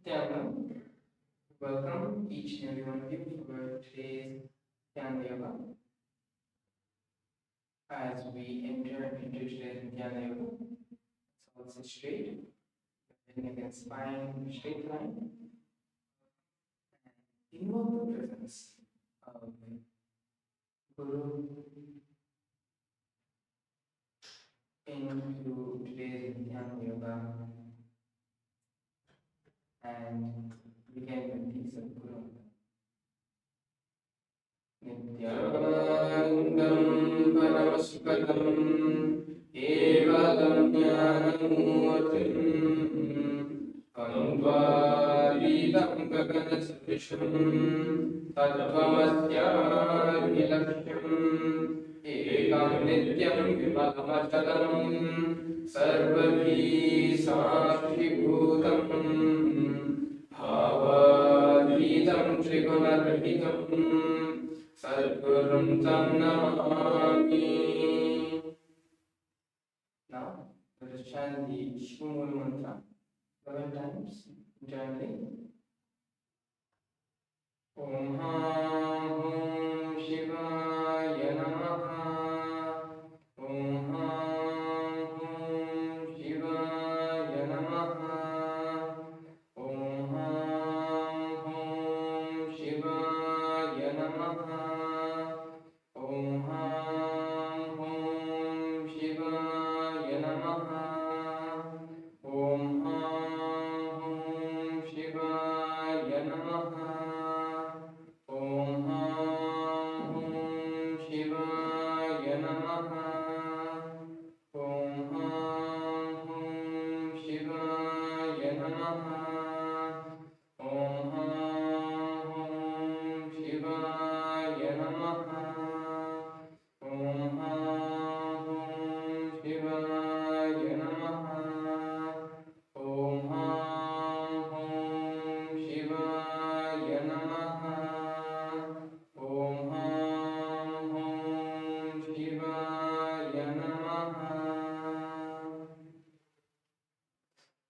Nithyananda, welcome each and every one of you for today's Nithyananda Yoga. As we enter into today's Nithyananda Yoga, let's all sit straight, bending against spine, straight line, and invoke the presence of Guru into today's Nithyananda Yoga and begin with the Sadguru. Nithyanandam Paramashivam Evalam Jnanamurtim Anvadidam Gaganasvisham Tattvamasyavilaksham Ekam Nityam Vimalachalam Sarvabhi Sakshibhutam Bhavadidam Trigunarahitam Sadgurum Tam Namami. Now, let us chant the Shivamula mantra 11 times internally. Om Ham Shivaya Namaha. Om Ham Shivaya Namaha. Om Ham Shivaya Namaha. Om Ham Shivaya Namaha. Om Ham Shivaya Namaha. Om Ham Shivaya Namaha. Om Ham Shivaya Namaha. Om Ham Shivaya Namaha. Om Ham Shivaya Namaha. Om Ham Shivaya Namaha. Om Ham Shivaya Namaha.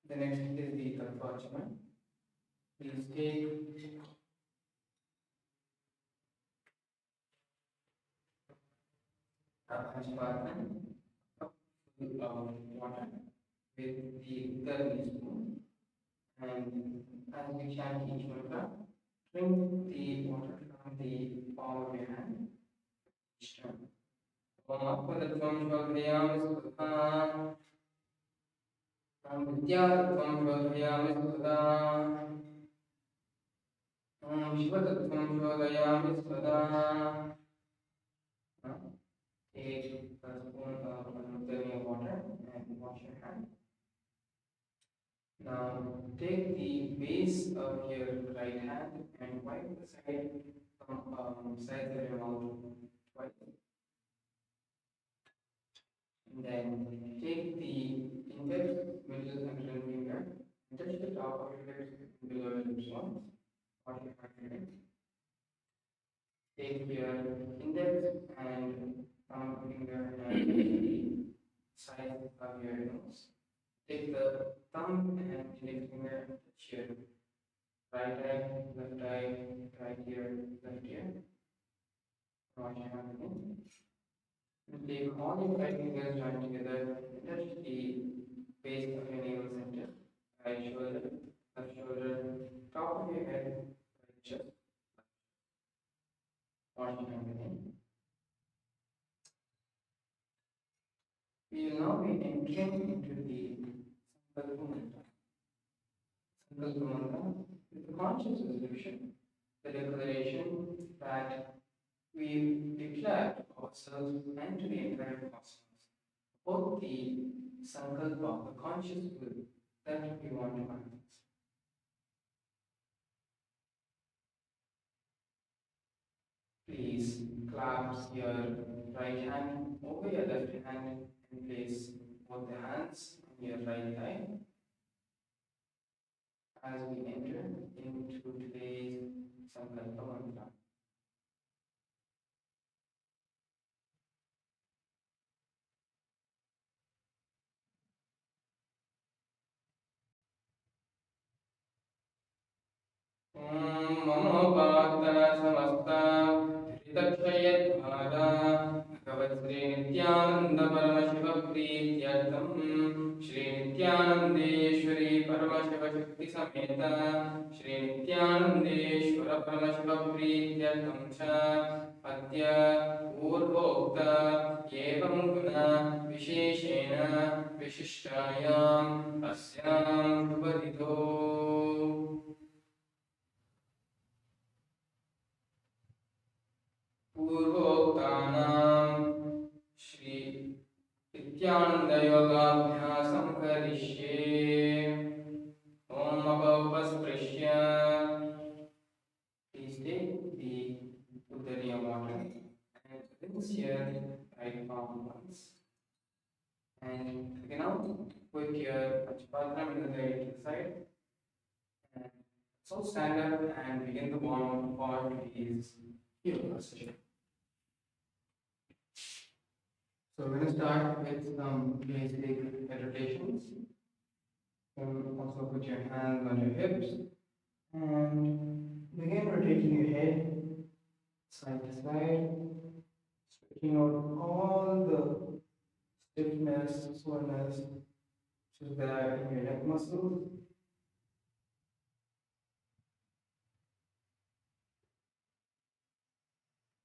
The next is the Tattva. Please take a Panchparthan full of water with the Kundalini spoon, and as we chant each mantra, drink the water from the palm of your hand each time. Om Apadattvam Shodhayami Sudha. Om Vidyattvam Shodhayami Sudha. Om Shivatattvam Shodhayami Sudha. Take a spoon of Kundalini water and wash your hand. Now take the base of your right hand and wipe the sides of your mouth twice. And then take the index, middle, and ring finger and touch the top of your lips and below your lips once. Wash your hand again. Take your index and thumb finger and the side of your nose. Take the thumb and index finger and touch your right eye, left eye, right ear, left ear. Wash your hand again. And take all your 5 fingers joined together and touch the base of your navel center, right shoulder, left shoulder, top of your head, right chest. Wash your hand again. We will now be entering into the Sankalpa Mantra. Sankalpa Mantra is the conscious resolution, the declaration that we declare to ourselves and to the entire cosmos both the Sankalpa, the conscious will that we want to manifest. Please clasp your right hand over your left hand and place both the hands on your right thigh as we enter into today's Sankalpa Mantra. मम पातन समस्ता त्रिदक्षयद्वारा भगवत् श्री नित्यानंद परमशिव प्रीत्यर्थम श्री नित्यानंदेश्वरी परमशिव शक्ति समेत श्री नित्यानंदेश्वर परमशिव प्रीत्यर्थम च अद्य पूर्वोक्त एवं गुण विशेषेण विशिष्टायाम् अस्यां शुभतिथौ पूर्वोक्तानां श्री नित्यानंद योगाभ्यासं करिष्ये। ओम अपस्पृश्य please take the Uddariya water and rinse your right palm once. And you can now put your Panchapadram in the right side. And so stand up and begin the warm for today's yoga session. So we're going to start with some basic meditations. You can also put your hands on your hips and begin rotating your head side to side, stretching out all the stiffness, soreness, which is there in your neck muscles.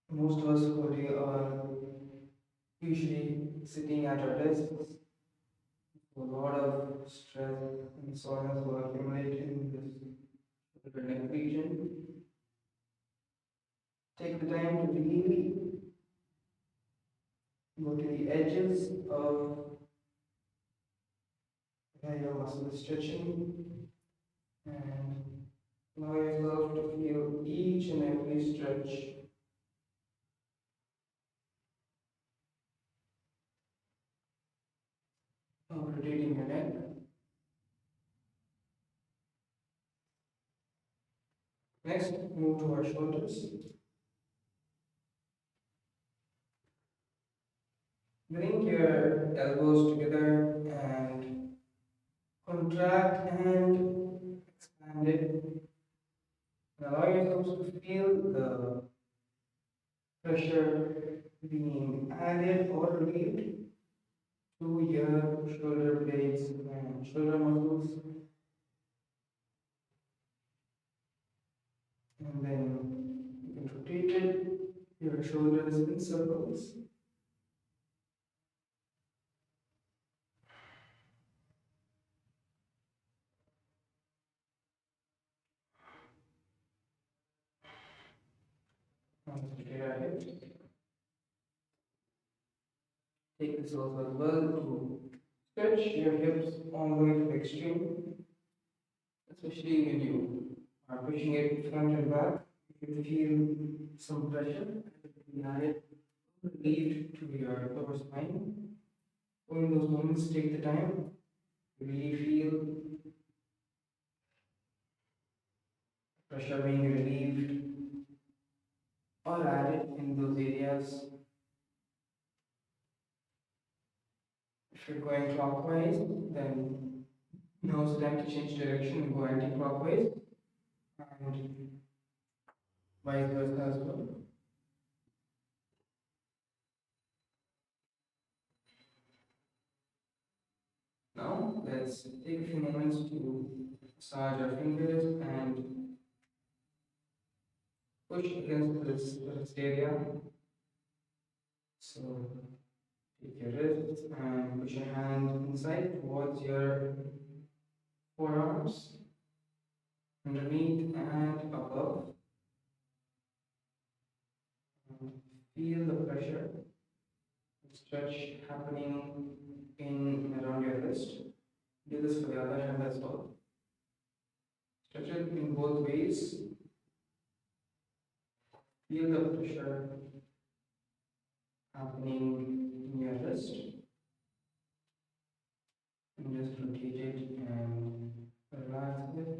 Most of us today are usually sitting at our desks. A lot of stress and soreness will accumulate in this neck region. Take the time to really go to the edges of where your muscle is stretching and allow yourself to feel each and every stretch. Of rotating your neck. Next, move to our shoulders. Bring your elbows together and contract and expand it. And allow yourself to feel the pressure being added or relieved to your shoulder blades and shoulder muscles. And then you can rotate it, your shoulders in circles. Rotate our hips. Take this also as well to stretch your hips all the way to the extreme, especially when you are pushing it front and back. You can feel some pressure behind it, relieved to your lower spine. So in those moments, take the time to really feel pressure being relieved or added in those areas. If you're going clockwise, then now it's time to change direction and go anti-clockwise, and vice versa as well. Now let's take a few moments to massage our fingers and push against this area. So take your wrists and push your hand inside towards your forearms, underneath and above. And feel the pressure, the stretch happening in and around your wrist. Do this for the other hand as well. Stretch it in both ways. Feel the pressure happening in your wrist. And just rotate it and relax it.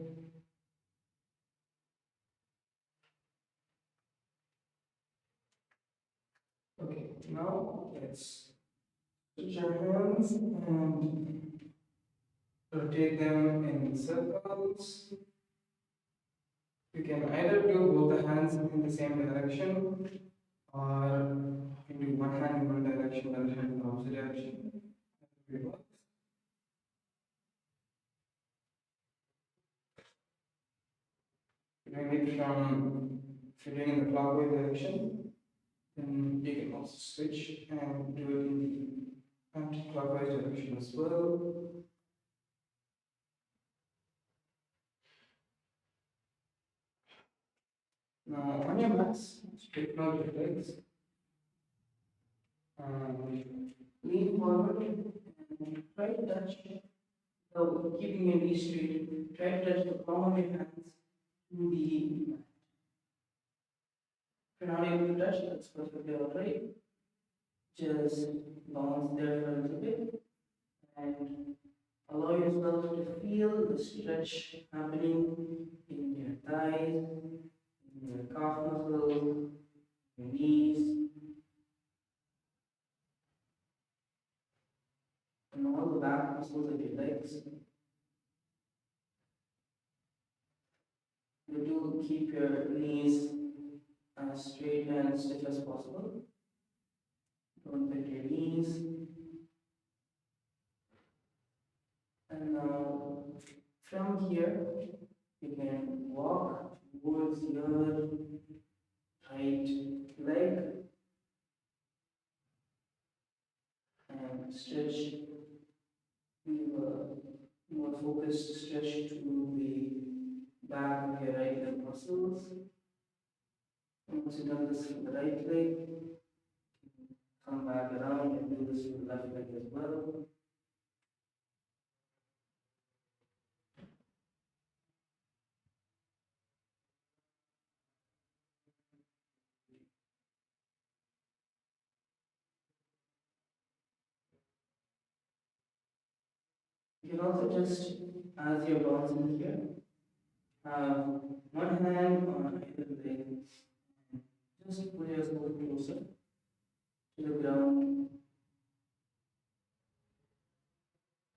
Okay, now let's switch our hands and rotate them in circles. You can either do both the hands in the same direction, or you can do one hand in one direction, other hand in the opposite direction. Reverse. Doing it from, if you're doing in the clockwise direction, then you can also switch and do it in the anti-clockwise direction as well. Now on your mats, straighten out your legs and lean forward and try to touch, so keeping your knees straight, try to touch the palm of your hands to the mat. If you're not able to touch, that's perfectly alright. Just bounce there for a little bit and allow yourself to feel the stretch happening in your thighs, in your calf muscles, your knees, and all the back muscles of your legs. You do keep your knees as straight and stiff as possible. Don't bend your knees. And now, from here, you can walk towards your right leg and stretch. Give a more focused stretch to the back of your right leg muscles. Once you've done this for the right leg, come back around and do this for the left leg as well. You can also just, as you're bouncing here, have one hand on either leg. Just pull yourself closer to the ground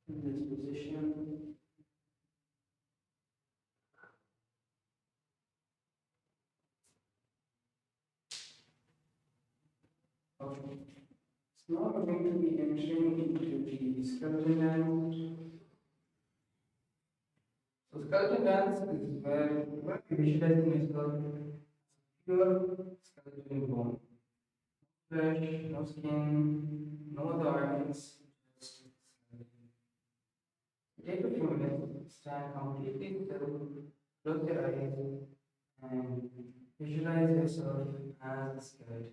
in this position. Okay. So now we're going to be entering into the skeleton dance. So skeleton dance is where you're visualizing yourself pure skeleton bone. Flesh, no skin, no other organs, just skeleton. Take a few minutes, stand completely still, close your eyes, and visualize yourself as a skeleton.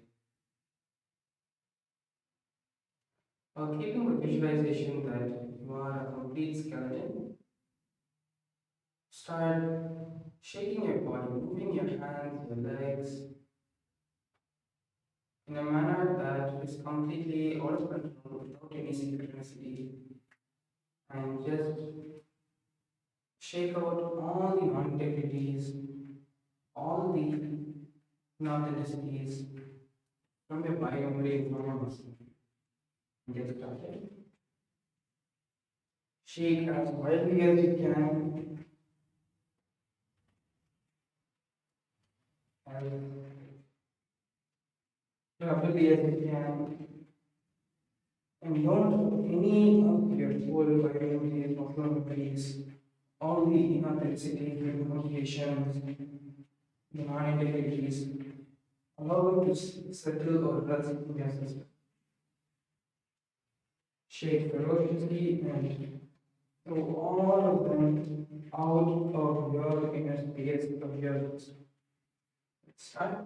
While keeping the visualization that you are a complete skeleton, start shaking your body, moving your hands, your legs in a manner that is completely out of control without any synchronicity, and just shake out all the non-integrities, all the inauthenticities from your biomemory and from your muscle. Get started. Shake as wildly as you can, as rapidly as you can, and don't any of your whole biomemories, muscle memories, all the inauthenticities, the communications, the non-integrities, allow it to settle or rest in your system. Shake ferociously and throw all of them out of your inner space of your system. Let's start.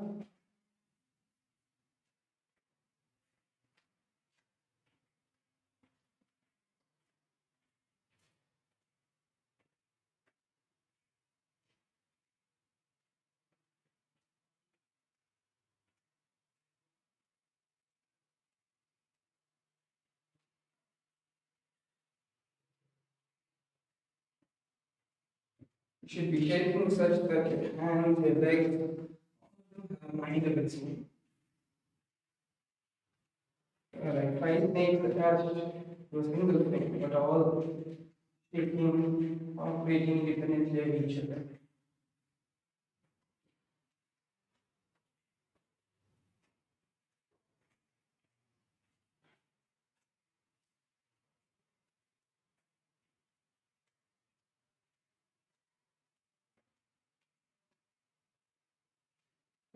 You should be shaking such that your hands, your legs have mind of its own. Like five snakes attached to a single thing, but all shaking, operating independently of each other.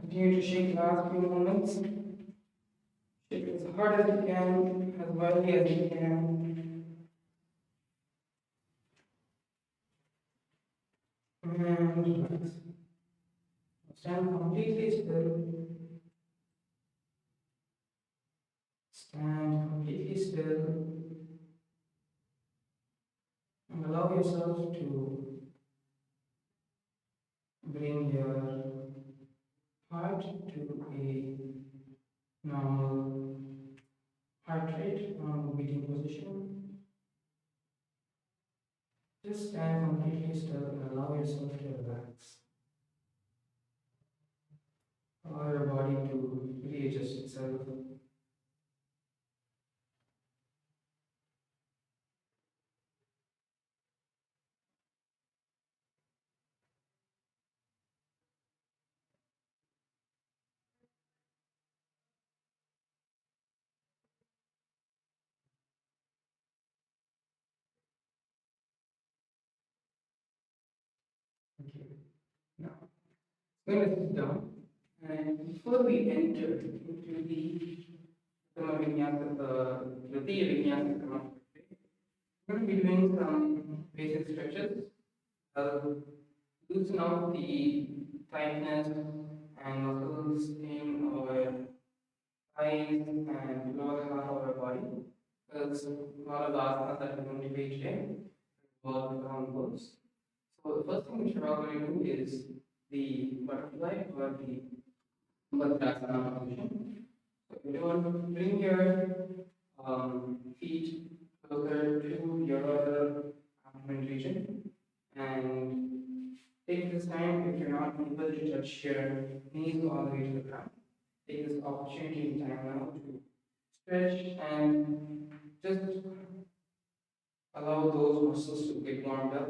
Continue to shake last few moments. Shake as hard as you can, as widely as you can. And relax. Stand completely still. Stand completely still. And allow yourself to bring your heart to a normal heart rate, normal beating position. Just stand completely still and allow yourself to relax. Allow your body to readjust itself. Okay. Now, going to sit down. And before we enter into the Vinyasa, the Vinyasa Krama, we're going to be doing some basic stretches. Loosen out the tightness and muscles in our thighs and lower half of our body. Because a lot of the asanas that we're going to do today work on those. So the first thing which we're all going to do is the butterfly or the Bhadrasana position. So you want to bring your feet closer to your abdomen region and take this time if you're not able to touch your knees all the way to the ground. Take this opportunity in time now to stretch and just allow those muscles to get warmed up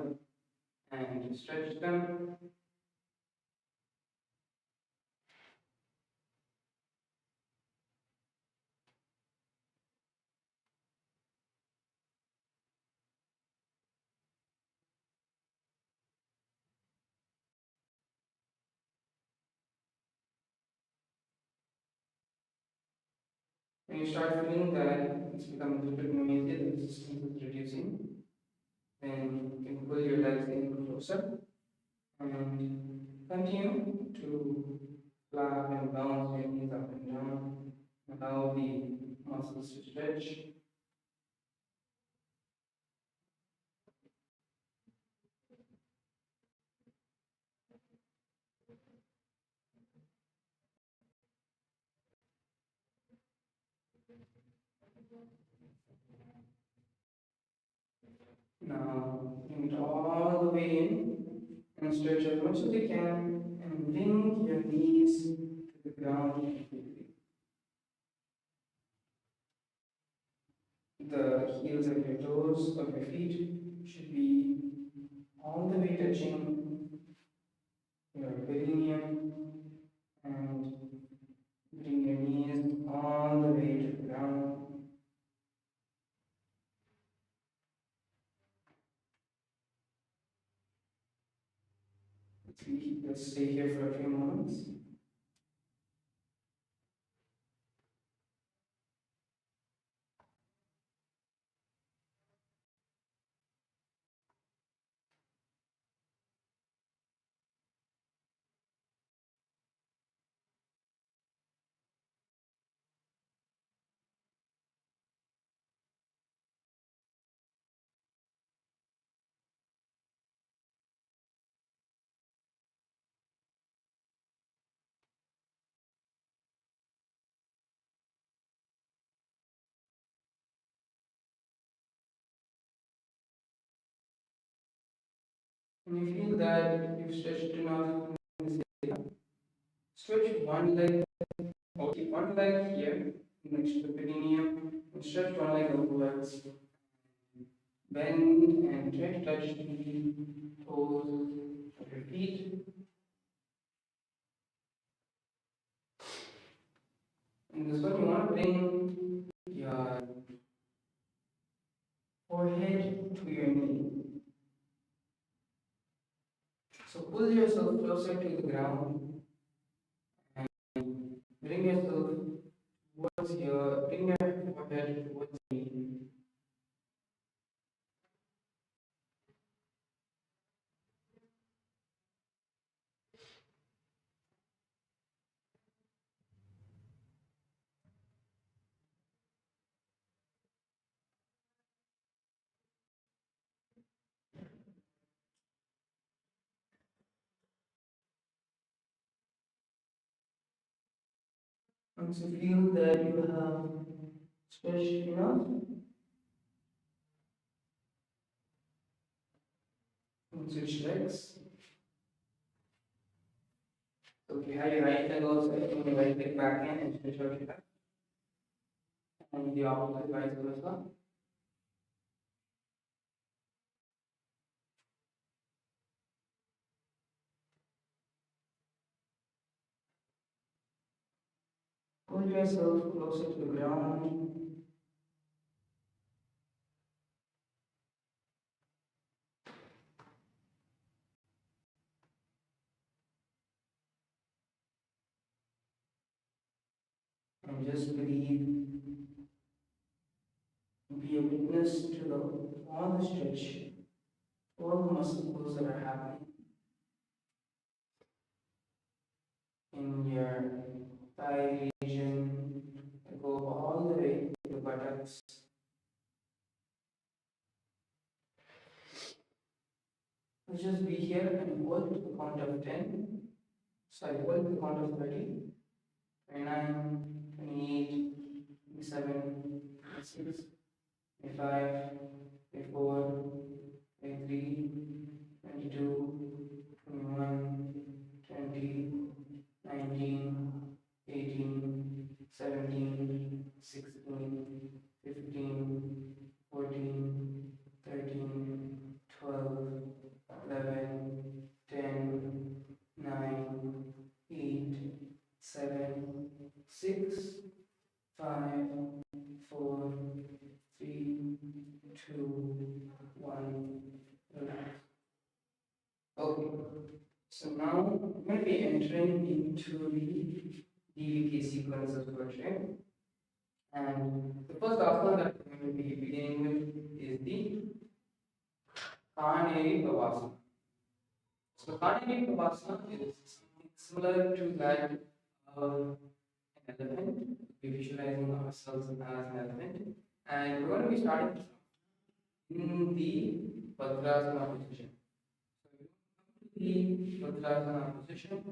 and stretch them. When you start feeling that it's becoming a little bit noisy, the resistance is reducing, then you can pull your legs in closer and continue to flap and bounce your knees up and down. Allow the muscles to stretch. Now bring it all the way in and stretch as much as you can and bring your knees to the ground completely. The heels of your toes of your feet should be all the way touching your perineum and bring your knees all the way to the ground. Let's stay here for a few moments. When you feel that you've stretched enough, switch one leg or keep one leg here next to the perineum and stretch one leg outwards. Bend and try to touch the toes of your feet. And this one you want to bring your forehead to your knee. So pull yourself closer to the ground Once you feel that you have stretched enough, switch legs. So if you have your right leg also, you can right leg back in and stretch out your back. And the opposite vice versa. Pull yourself closer to the ground. And just breathe. Be a witness to all the stretch, all the muscle pulls that are happening in your thigh region, and go all the way to the buttocks. Let's just be here and hold to the count of 10. Sorry, hold to the count of 30, 29, 28, 27, 26, 25, 24, 23, 22, 21, 20, 19, 18, 17, 16, 15, 14, 13, 12, 11, 10, 9, 8, 7, 6, 5, 4, 3, 2, 1. Relax. Okay. So now we're going to be entering into the DVK sequence of coaching. And the first asana that we're going to be beginning with is the Kaneri Pavasana. So Kaneri Pavasana is something similar to that of an elephant. We're visualizing ourselves as an elephant. And we're going to be starting in the Vajrasana position. So the Vajrasana position.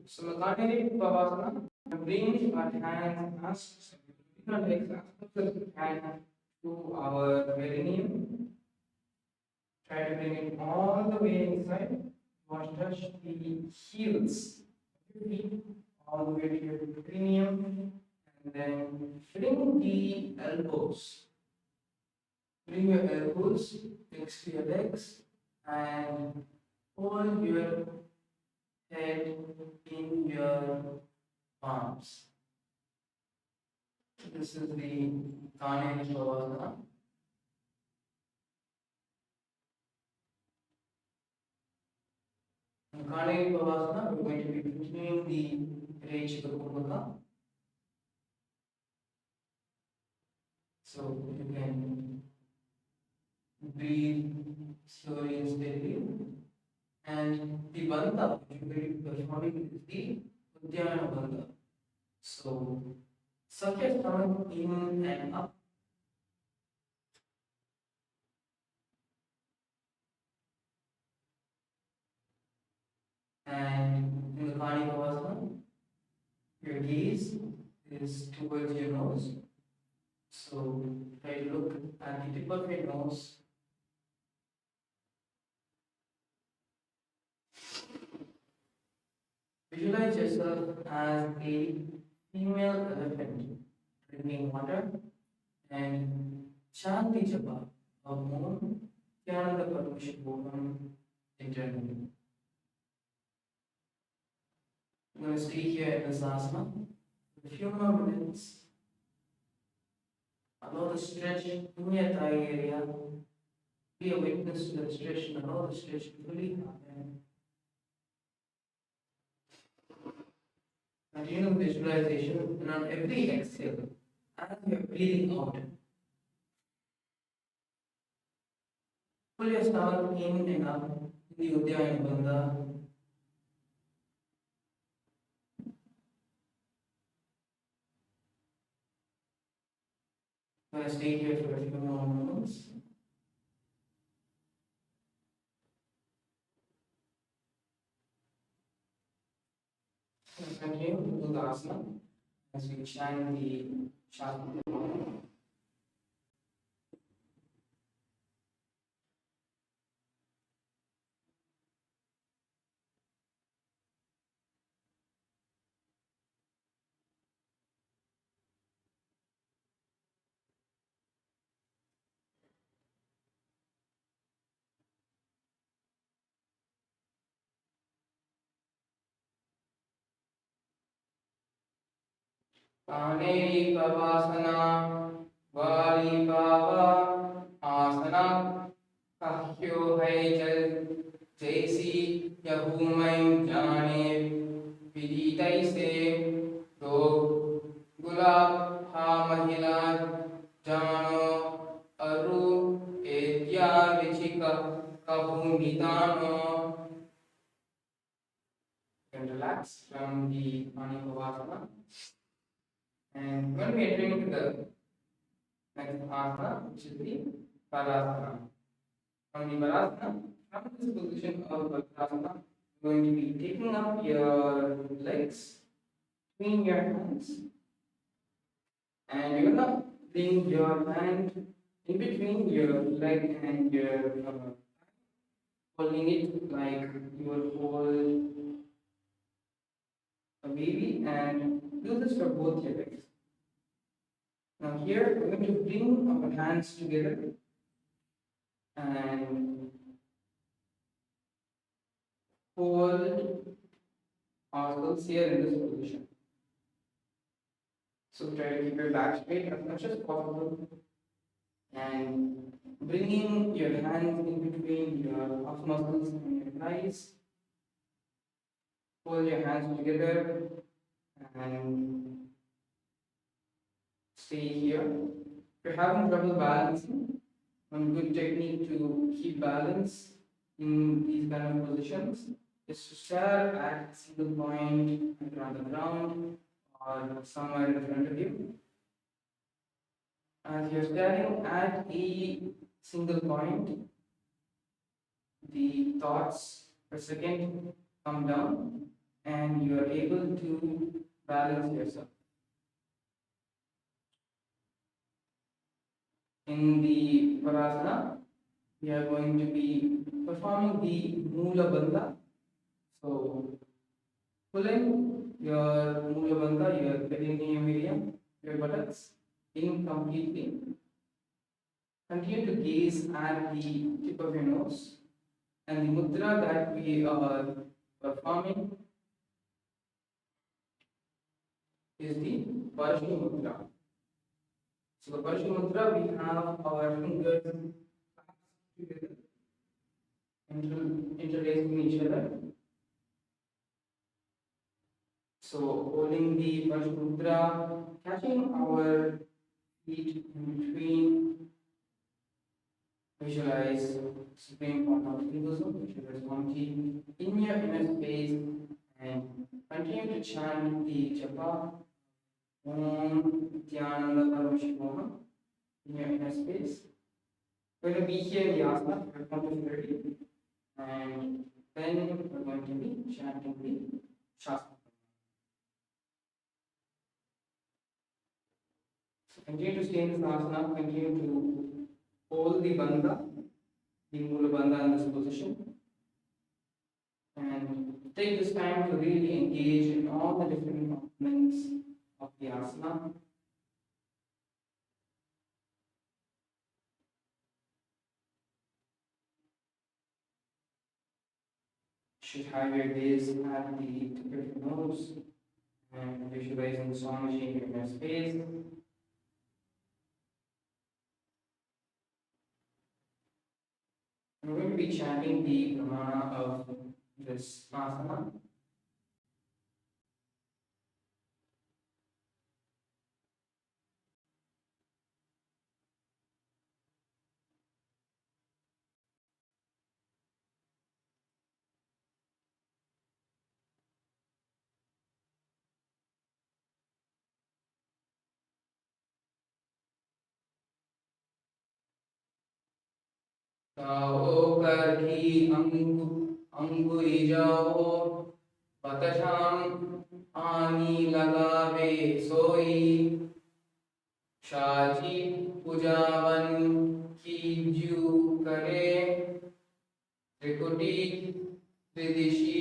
So Makani Pavasana brings our hands as legs hand to our perineum. Try to bring it all the way inside. You want to touch the heels of your feet all the way to your cranium, and then bring the elbows. Bring your elbows next to your legs and hold your head in your palms. This is the Pranayama. In Pranayama, we're going to be continuing the Rachika Kumbhaka. So you can breathe slowly and steadily. And the bandha which you will be performing is the Uddiyana bandha. So suck your stomach in and up. And in the Kani Bhavasana, your gaze is towards your nose. So try to look at the tip of your nose. Visualize yourself as a female elephant drinking water and chant the japa of Nithyananda Yoga internally. I'm going to stay here in this asana for a few more minutes. Allow the stretch in your thigh area. Be a witness to the stretch and allow the stretch to fully happen. Continue visualization, and on every exhale, as you are breathing out, pull your stomach in and up in the Uddiyana bandha. I'm going to stay here for a few more moments. Continue to do the asana as we chant the chant. Pane Pavasana, Vali Pava, Asana, Kahyo Haijal, Jaisi, Yahumai, Jane, Viditai Se, Dog, Gulab, Ha Mahila, Jano, Aru, Etya Vichika, Kahunitano. You can relax from the Pani Pavasana. And when we enter into the next asana, which is the Parasana. From the Parasana, from this position of Parasana, you're going to be taking up your legs between your hands, and you're gonna bring your hand in between your leg and your holding it like you would hold a baby, and do this for both your legs. Now here we're going to bring our hands together and hold ourselves here in this position. So try to keep your back straight as much as possible and bringing your hands in between your calf muscles and your thighs. Hold your hands together and stay here. If you're having trouble balancing, one good technique to keep balance in these kind of positions is to stare at a single point around the ground or somewhere in front of you. As you're staring at a single point, the thoughts per second come down and you are able to balance yourself. In the Parasana, we are going to be performing the Mula Bandha. So, pulling your Mula Bandha, your perineum area, your buttocks in completely. Continue to gaze at the tip of your nose, and the mudra that we are performing is the Paramashiva Mudra. So the Paramashiva Mudra, we have our fingers together, interlacing each other. So holding the Paramashiva Mudra, catching our feet in between. Visualize Supreme Point of Hinduism, visualize Monkey in your inner space, and continue to chant the japa Om Nithyananda Yoga in your inner space. We're going to be here in the asana for contemplative, and then we're going to be chanting the Shastra. So continue to stay in this asana, continue to hold the bandha, the mula bandha in this position, and take this time to really engage in all the different components of the asana. Should have your gaze at the tip of your nose and visualizing the Swamiji in your space. We're going to be chanting the pranayama of this asana. ताओ करकी अंगुई जाओ पतशाम आनी लगावे सोई शाजी पूजावन की जू करे त्रिकुटी त्रिदिशी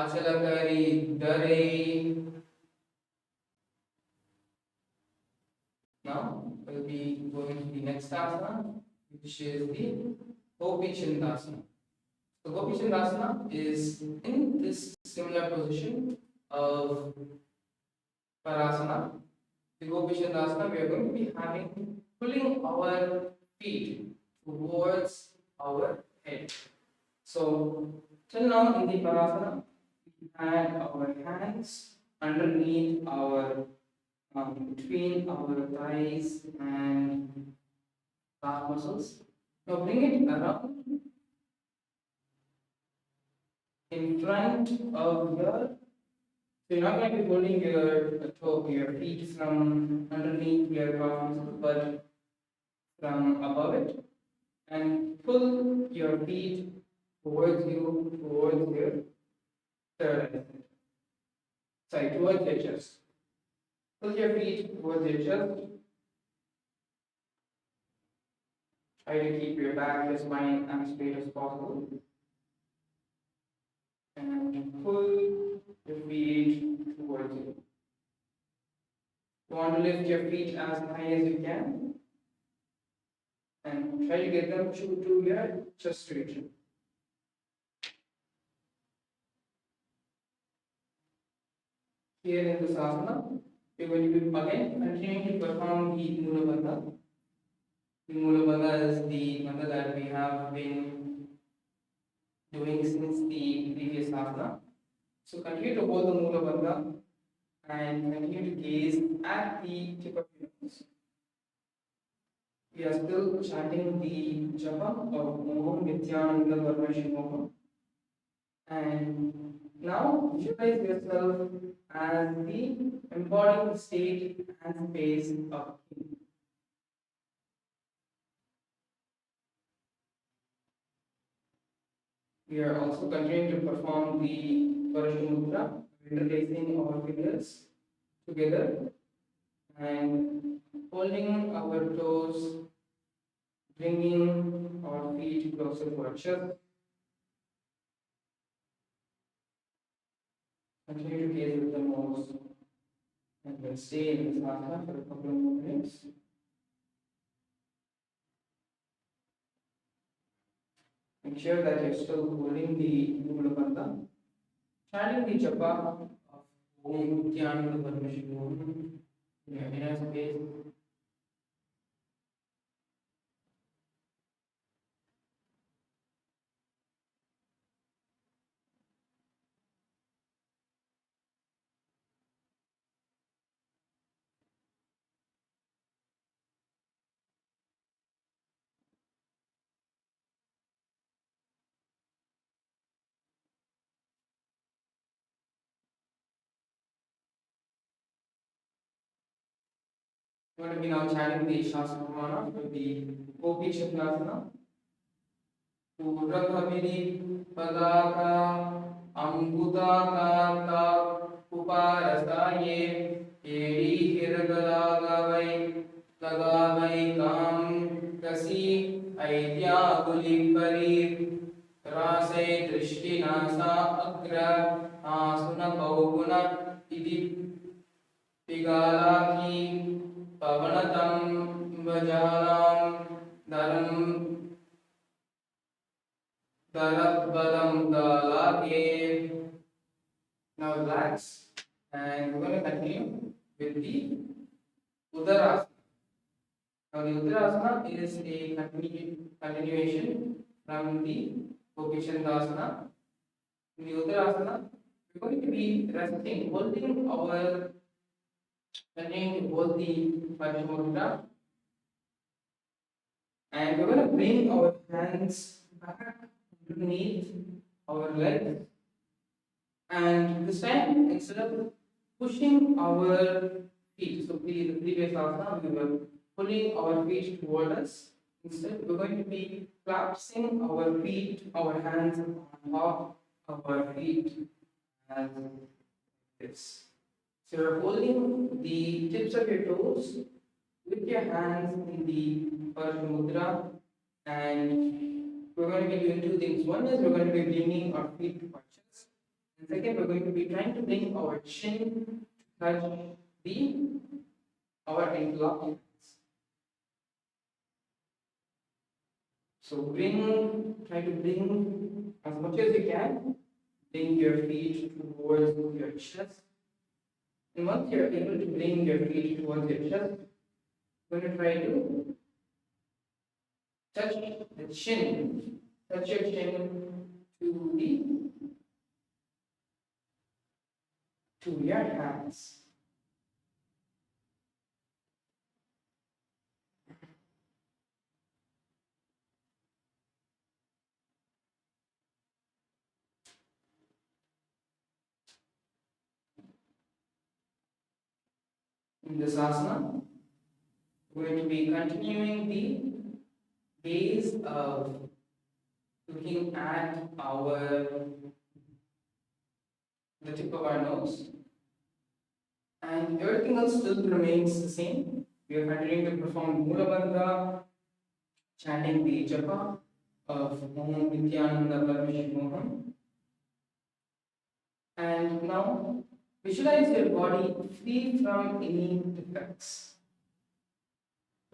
अचल करी डरे. Now we'll be going to the next asana, which is the Gopi Chandasana. So Gopi Chandasana is in this similar position of Parasana. The Gopi Chandasana, we are going to be pulling our feet towards our head. So till now in the Parasana, we had our hands underneath our between our thighs and calf muscles. Now bring it around in front of your. So you're not going to be holding your feet from underneath your calf muscles, but from above it, and pull your feet towards your third. Sorry, towards your chest. Pull your feet towards your chest. Try to keep your back, your spine as straight as possible. And pull your feet towards you. You want to lift your feet as high as you can. And try to get them to your chest region. Here in this asana, we're going to be again continuing to perform the Mula Bandha. The Mula Bandha is the bandha that we have been doing since the previous asana. So continue to hold the Mula Bandha and continue to gaze at the tip of your nose. We are still chanting the japa of Om Nithyananda Yoga. And now visualize yourself as the embodied state and space of King. We are also continuing to perform the Paramashiva Mudra, interlacing our fingers together and holding our toes, bringing our feet closer to our chest. Continue to gaze with the nose and then stay in this asana for a couple of more minutes. Make sure that you're still holding the Mula Bandha. Chanting the japa of Om Nithyananda Yoga in your inner space. We're going to be now chanting the Shasana for the Gopi Chaklasana. Purabhaviri Padaka Ambutaka Uparasaye Eri Hirgalagavai Lagavai Kam Kasi Aidya Gulipari Rasai Drishti Nasa Agra Asuna Kauguna Idi Pigalaki Pavanatam Vajanam Dharam Darabbalam Dalake. Now relax, and we're going to continue with the Uttarasana. Now the Uttarasana is a continuation from the Gopichandasana. In the Uttarasana, we're going to be resting, holding our continuing to hold the Paramashivam, and we're going to bring our hands back underneath our legs, and this time instead of pushing our feet, so the previous asana we were pulling our feet toward us, instead we're going to be collapsing our feet, our hands on top of our feet as this. So you're holding the tips of your toes with your hands in the Mudra, and we're going to be doing two things. One is we're going to be bringing our feet to our chest, and second, we're going to be trying to bring our chin to touch our interlock hands. So try to bring as much as you can, bring your feet towards your chest. And once you're able to bring your feet towards your chest, we're going to try to touch the chin, touch your chin to your hands. In this asana, we're going to be continuing the gaze of looking at the tip of our nose, and everything else still remains the same. We are continuing to perform Mula Bandha, chanting the japa of Om Nithyananda Yoga. And now visualize your body free from any defects.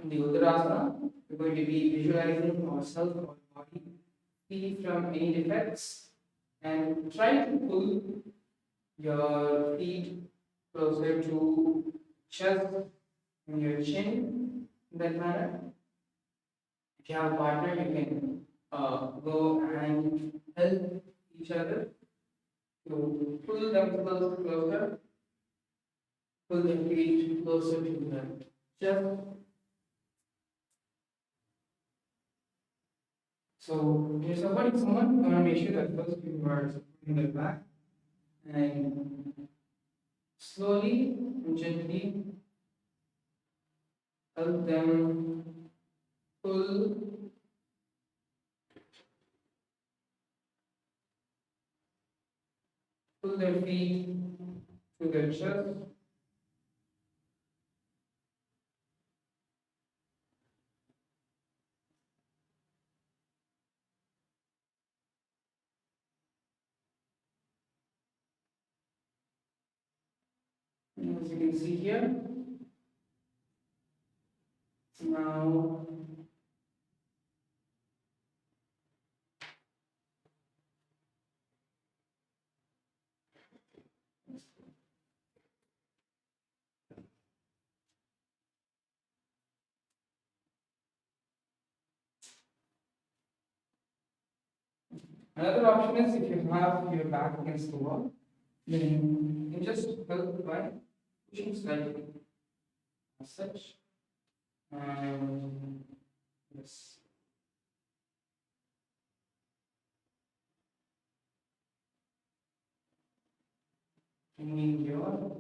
In the Uttarasana, we're going to be visualizing ourselves, our body free from any defects, and try to pull your feet closer to chest and your chin in that manner. If you have a partner, you can go and help each other to pull themselves closer, pull their feet closer to the chest. So when you're supporting someone, you want to make sure that first you are supporting their back, and slowly and gently help them pull their feet to their chest. As you can see here, now another option is if you have your back against the wall, then you can just help by pushing slightly as such. Yes. Bringing your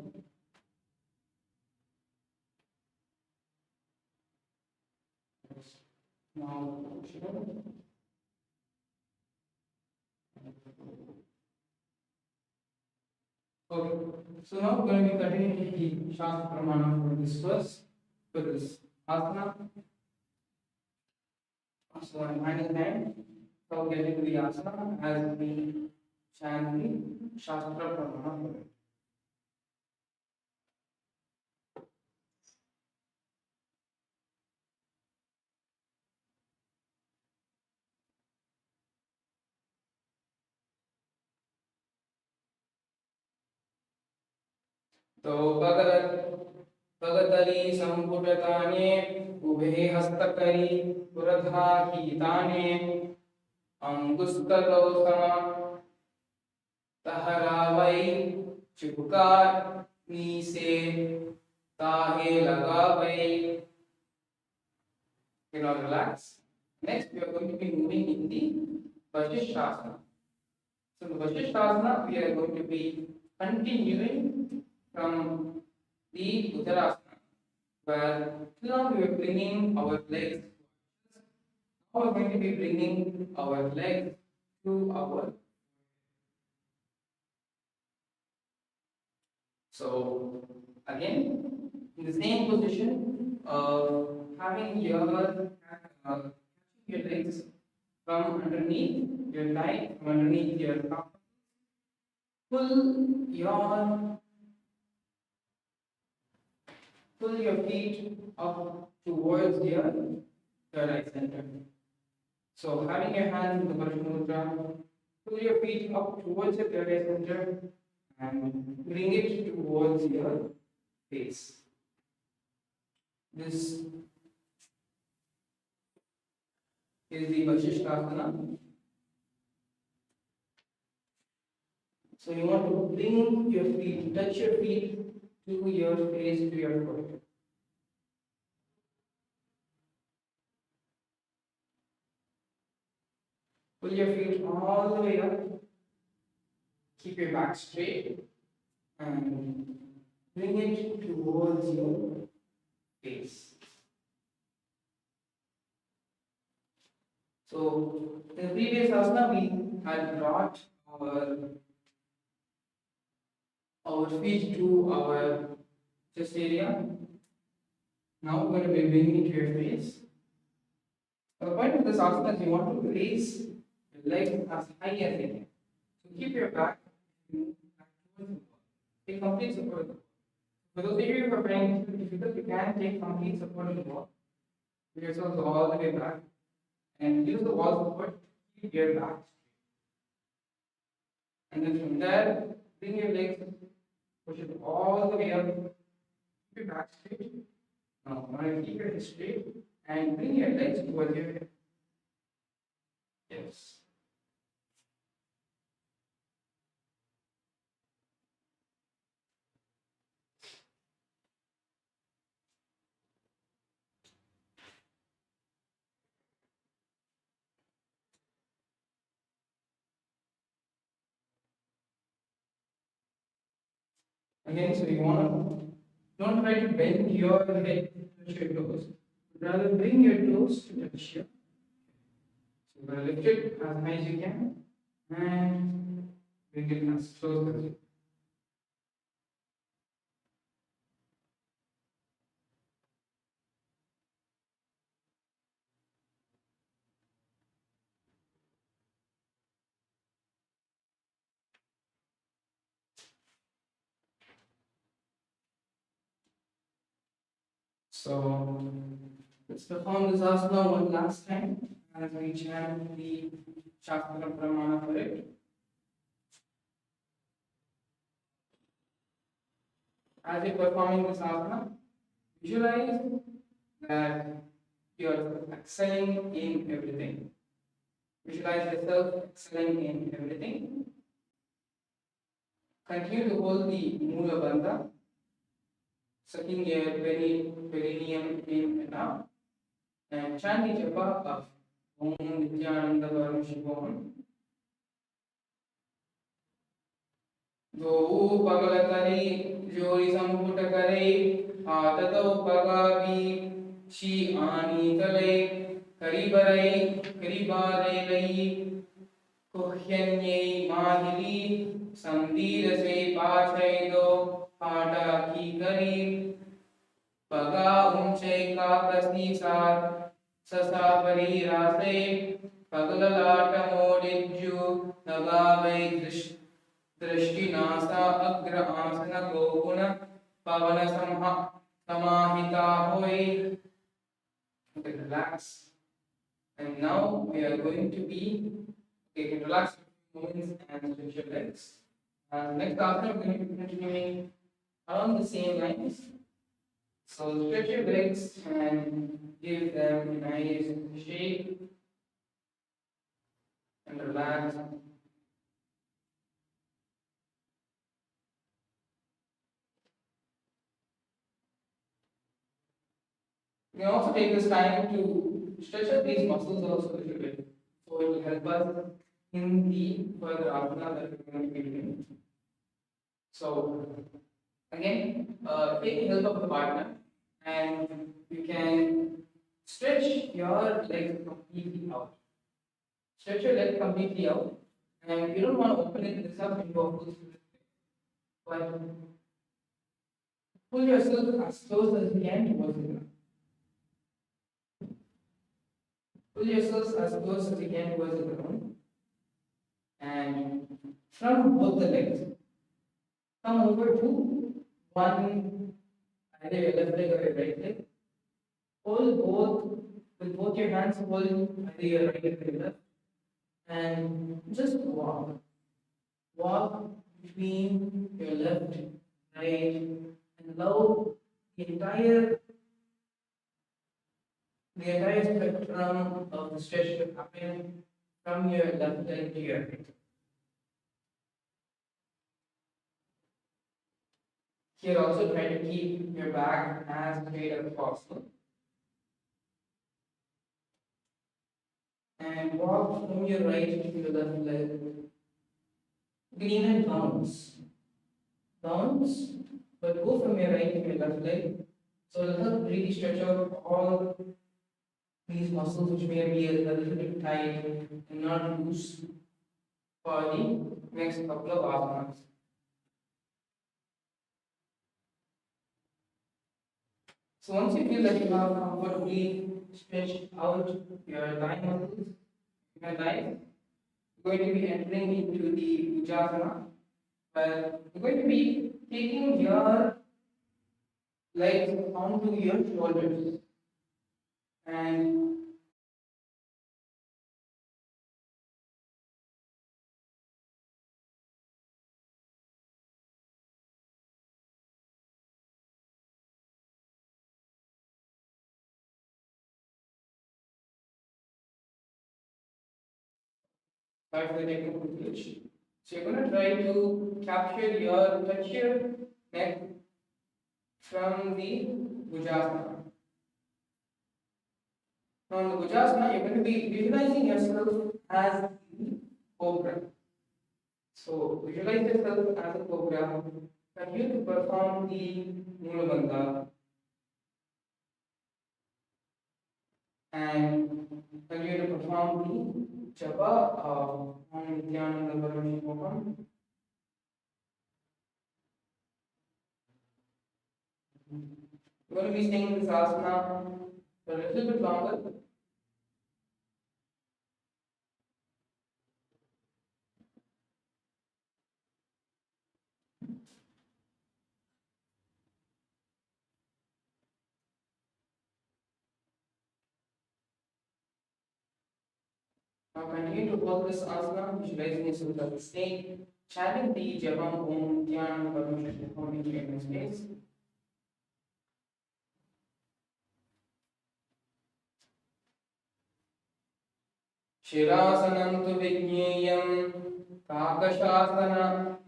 now push it up. Okay, so now we're going to be continuing the Shastra Pramana for this verse, for this asana. So I'm hand in hand. So I'll get into the asana as we chant the Shastra Pramana for it. तो भगतरी संपुटताने उभे हस्तकरी पुरधाहीताने अंगुस्तलो सम तहरावै चिपकार नीसे ताहे लगावै. You know, relax. Next, we are going to be moving in the Vashisthasana. So, in the Vashisthasana, we are going to be continuing from the Uttarasana, where till now we were bringing our legs. Now we are going to be bringing our legs to our. So, again, in the same position of having your legs from underneath your thigh, from underneath your cup. Pull your feet up towards your third eye center. So having your hands in the Paramashivam, pull your feet up towards your third eye center and bring it towards your face. This is the Vashisthasana. So you want to bring your feet, touch your feet to your face, to your forehead. Pull your feet all the way up. Keep your back straight and bring it towards your face. So in the previous asana we had brought our feet to our chest area. Now we're going to be bringing it to your face. The point of this asana is you want to raise your legs as high as you can. So keep your back towards the wall. Take complete support of the wall. For those of you who are finding it difficult, you can take complete support of the wall. Put yourselves all the way back and use the wall support to keep your back straight. And then from there, bring your legs, push it all the way up, keep your back straight. Now, keep your head straight and bring your legs towards your head. Yes. Again, so you want to don't try to bend your head to touch your toes. Rather, bring your toes to touch your. So, you're going to lift it as high as you can and bring it as close as you can. So let's perform this asana one last time as we chant the Shastra Pramana for it. As you're performing this asana, visualize that you're excelling in everything. Visualize yourself excelling in everything. Continue to hold the Mula Bandha, sucking your perineum in and out, and chant the japa of Om Nithyananda Paramashivam. दो पगल करे जोरी संपुट करे आदतो पगावी she आनी तले करीबारे लई कुह्यन्ये माहिली संदीर से पाछे दो पाटा की करी पगा ऊंचे का प्रस्ती साथ ससा परी रासे पगल लाट मोडिज्जु नगावे दृष्टि नासा अग्र आसन गोगुण पवन समाहिता होई. Okay, relax. And now we are going to be, okay, you can relax for a few moments and stretch your legs. Next after we're going to be continuing along the same lines. So stretch your legs and give them a nice shake and relax. You can also take this time to stretch out these muscles also a little bit. So it will help us in the further asana that we're going to be doing. So again, take help of the partner and you can stretch your legs completely out. Stretch your legs completely out, and you don't want to open this up into a full split, but pull yourself as close as you can towards the ground. Pull yourselves as close as you can towards the ground, and from both the legs, come over to one, either your left leg or your right leg. Hold both with both your hands. Hold either your right or your left, and just walk. Walk between your left, right, and allow the entire spectrum of the stretch to happen from your left leg to your right. Here also try to keep your back as straight as possible. And walk from your right to your left leg. You can even bounce. Bounce, but go from your right to your left leg. So it'll help really stretch out all these muscles which may be a little bit tight and not loose for the next couple of asanas. So once you feel that you have comfortably stretched out your thigh muscles, your thighs, you're going to be entering into the Ujjasana, where you're going to be taking your legs onto your shoulders and that's the technical glitch. So you're going to try to capture touch your neck from the Bhujasana. Now in the Bhujasana, you're going to be visualizing yourself as the cobra. So visualize yourself as a cobra. Continue to perform the Mula Bandha and continue to perform the japa of Om Nithyananda Yoga. We're going to be staying this asana for a little bit longer. Now continue to hold this asana, visualizing yourself as a snake, chanting the Javam Om Nithyananda Yoga into your space. Shirasanam tu Vigneyam Kakashasana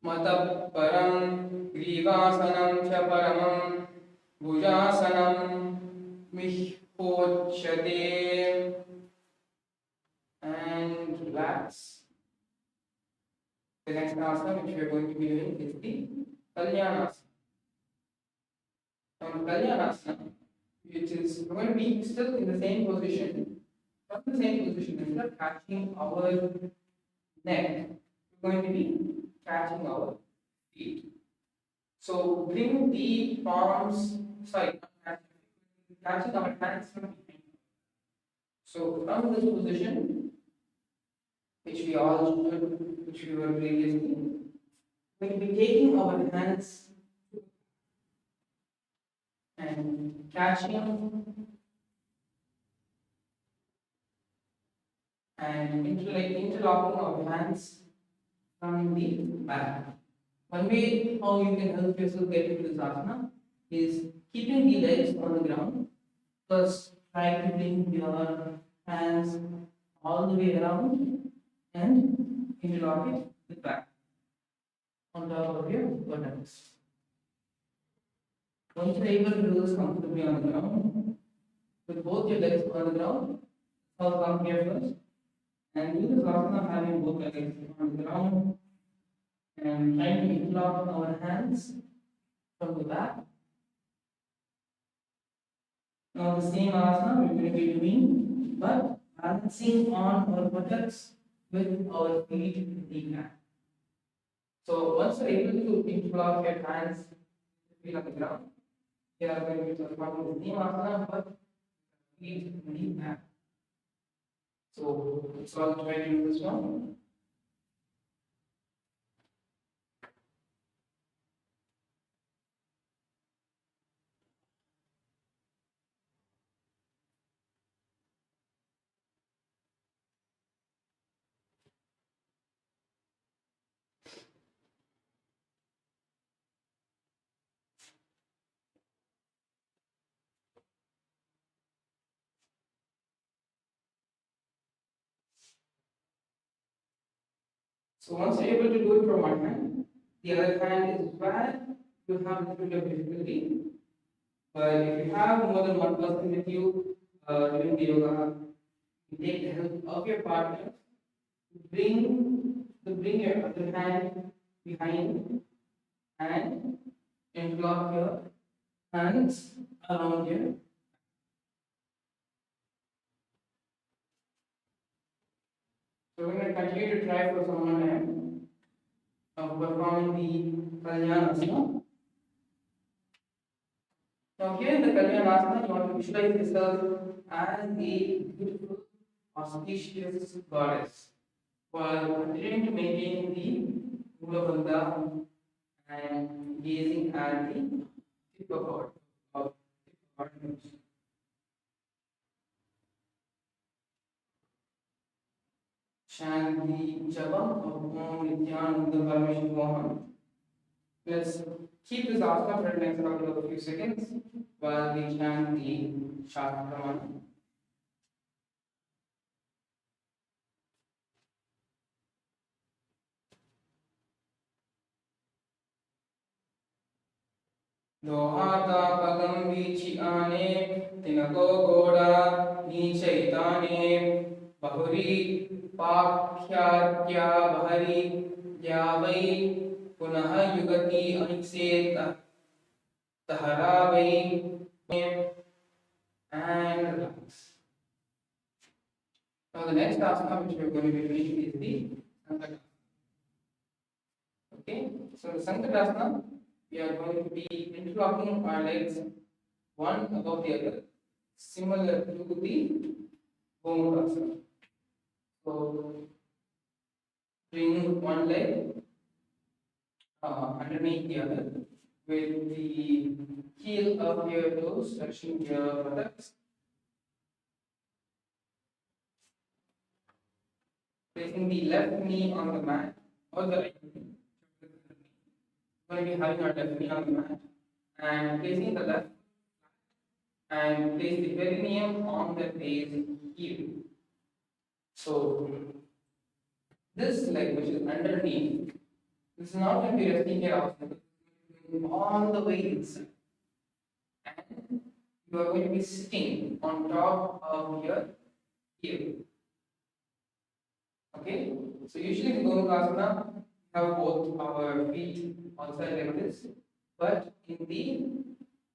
Matap Param Grivasanam cha Paramam Bhujasanam Mihpochate, and relax. The next asana which we are going to be doing is the Kalyanasana. Now, Kalyanasana, which is going to be still in the same position, not the same position, instead of catching our neck, we're going to be catching our feet. So bring the palms, sorry, catching our hands from behind. So from this position, which we were previously, we will be taking our hands and catching and interlocking our hands from the back. One way how you can help yourself get into this asana is keeping the legs on the ground. First, try to bring your hands all the way around and interlock it with back on top of your buttocks. Once you're able to do this comfortably on the ground, with both your legs on the ground, I'll come here first and do this asana having both legs on the ground and trying to interlock our hands from the back. Now the same asana we're going to be doing, but balancing on our buttocks with our feet in the ground. So once you're able to interlock your hands feel on the ground, we are going to perform the same asana but feet in the ground. So let's all try to do this one. So once you're able to do it from one hand, the other hand is where you have a little bit of difficulty. But if you have more than one person with you doing the yoga, you take the help of your partner to bring your other hand behind and interlock your hands around you. So we're going to continue to try for some more time of performing the Kalyanasana. Now here in the Kalyanasana, you want to visualize yourself as a beautiful, auspicious goddess, while continuing to maintain the Mula Bandha and gazing at the tip of our nose. Chant the japa of Om Nithyananda Paramashivam. Let's keep this asana for the next couple of few seconds while we chant the Shastra. Dohata pagam vichi ane tinago goda nichaitane bahuri pakhyatya bahari yavai punah yugati anikset taharavai and relax. Now the next asana which we are going to be doing is the Sankatasana. Okay, so the Sankatasana, we are going to be interlocking our legs one above the other, similar to the Bhumukasana. So bring one leg underneath the other with the heel of your toes touching your buttocks. Placing the left knee on the mat or the right knee. We're going to be having our left knee on the mat and placing the left and place the perineum on the base heel. So this leg which is underneath, this is not going to be resting here also, all the way inside. And you are going to be sitting on top of your heel. Okay, so usually in Asana, we have both our feet outside like this, but in the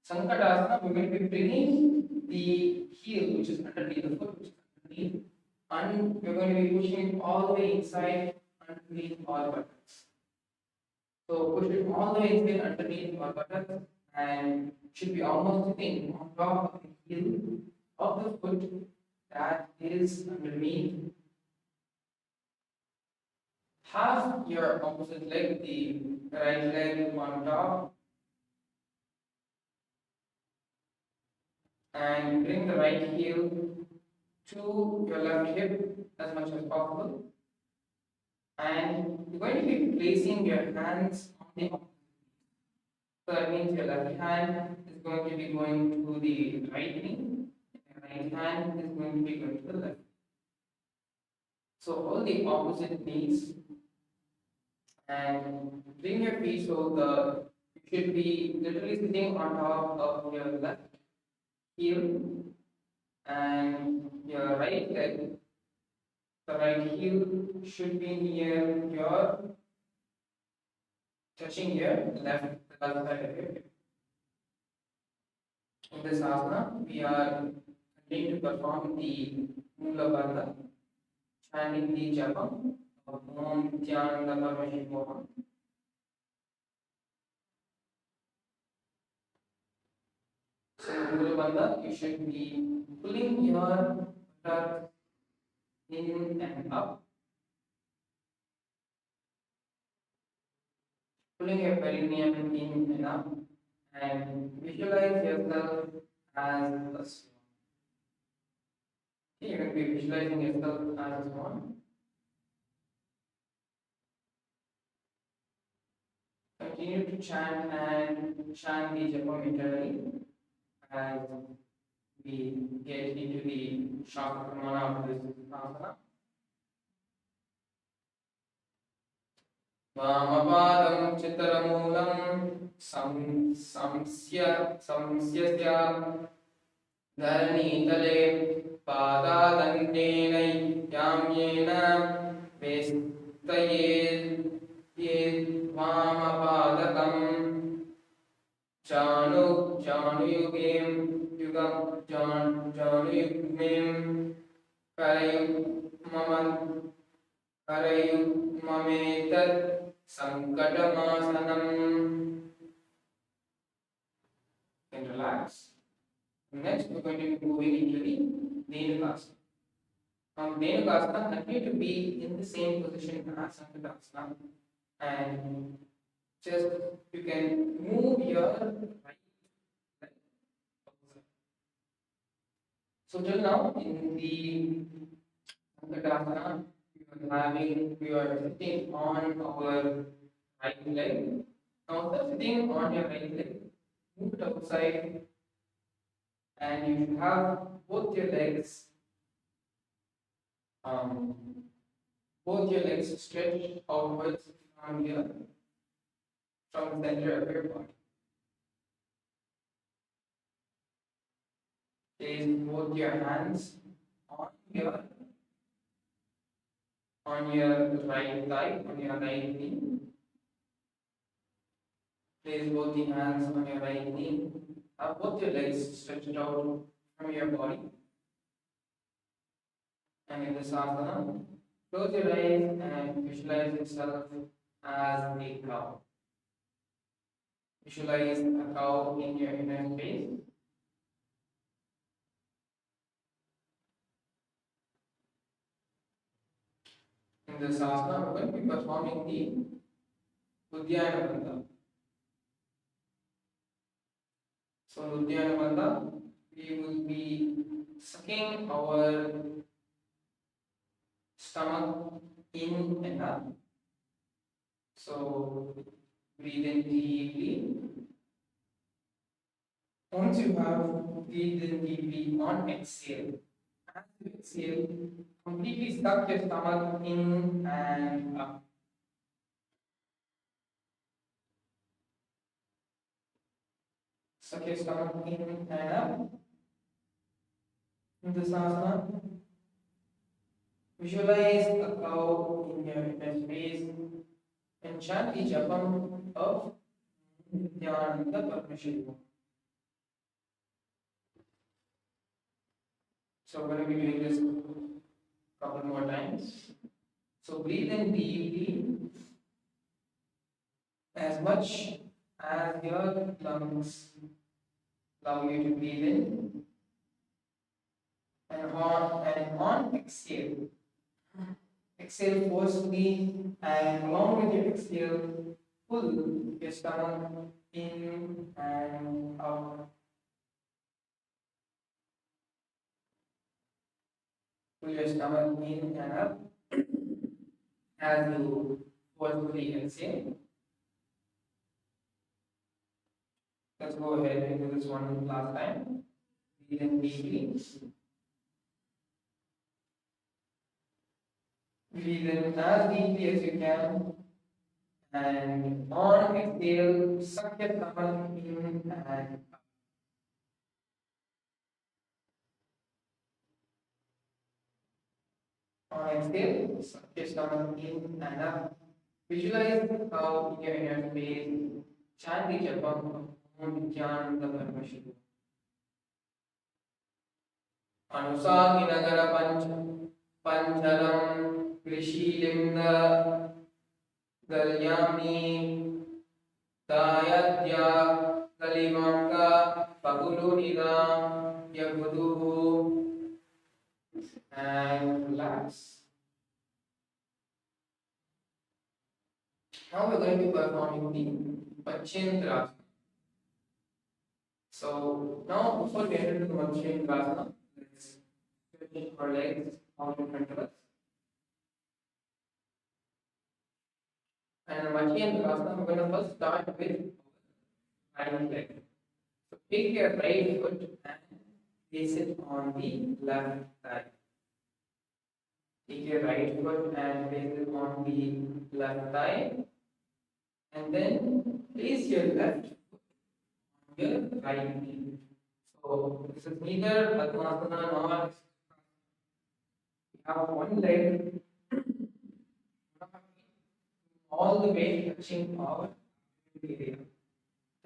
Sankadasana, we're going to be bringing the heel, which is underneath the foot, which is underneath, and we're going to be pushing it all the way inside underneath our buttocks. So push it all the way inside underneath our buttocks and should be almost sitting on top of the heel of the foot that is underneath. Have your opposite leg, the right leg on top, and bring the right heel to your left hip as much as possible. And you're going to be placing your hands on the opposite. So that means your left hand is going to be going to the right knee, your right hand is going to be going to the left. So hold the opposite knees and bring your feet so you should be literally sitting on top of your left heel and your right leg. The right heel should be near your touching your left side of your hip. In this asana, we are continuing to perform the Mula Bandha, chanting the japa of Om Nithyananda Yoga. So in Mula Bandha, you should be pulling your buttocks in and up, pulling your perineum in and up, and visualize yourself as a swan. Okay, you're going to be visualizing yourself as a swan. Continue to chant and chant the japa internally as we get into the Shaka Pramana of this asana. Vamapadam chittaramulam samsyasya dharanitale padadantena yamyena vestayed vamapadakam januyugmem karayugmametat Sankatamasanam. Then relax. Next, we're going to be moving into the Dhenukasana. From Dhenukasana, continue to be in the same position as Sankadasana, and just you can move your right leg. So till now in the Sankadasana, we are sitting on our right leg. Now after sitting on your right leg, move it outside and you should have both your legs stretched outwards from here, from the center of your body. Place both your hands on your right thigh, on your right knee. Place both the hands on your right knee. Have both your legs stretched out from your body. And in this asana, close your eyes and visualize yourself as a cow. Visualize a cow in your inner space. In this asana, we're going to be performing the Uddiyana Bandha. So, Uddiyana Bandha, we will be sucking our stomach in and up. So breathe in deeply. Once you have breathed in deeply on exhale, as you exhale, completely suck your stomach in and up. Suck your stomach in and up. In this asana, visualize a cow in your inner space and chant the japam of Nithyananda Paramashivam. So we're going to be doing this a couple more times. So breathe in deeply as much as your lungs allow you to breathe in, and on exhale. Exhale forcefully, and along with your exhale, pull your stomach in and out. Pull your stomach in and up as you forcefully exhale. Let's go ahead and do this one last time. Breathe in deeply. Breathe in as deeply as you can. And on exhale, suck your stomach in and up. On exhale, suck your stomach in and up. Visualize how your inner space, chant the japam of Nithyananda Paramashivam. Anusakinagara panchalam krishilinda galyami dayadya kalimanga pagulunidam yaguduhu, and relax. Now we're going to be performing the Panchendrasana. So now before we enter into the Panchendrasana, let's stretch our legs out in front of us. And in Panchendrasana, we're going to first start with right leg. So pick your right foot and place it on the left thigh. Take your right foot and place it on the left thigh. And then place your left foot on your right knee. So this is neither Padmasana nor we have one leg all the way touching our area,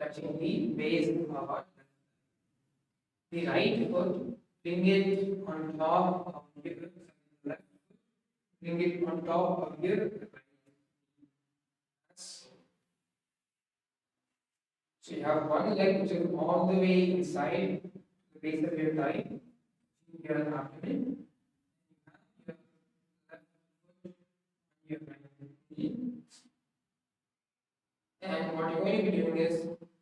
touching the base of our. The right foot, bring it on top of your left foot, bring it on top of your right. So you have one leg which is all the way inside the base of your thigh, your abdomen. You have your left foot on your right knee. And what you're going to be doing is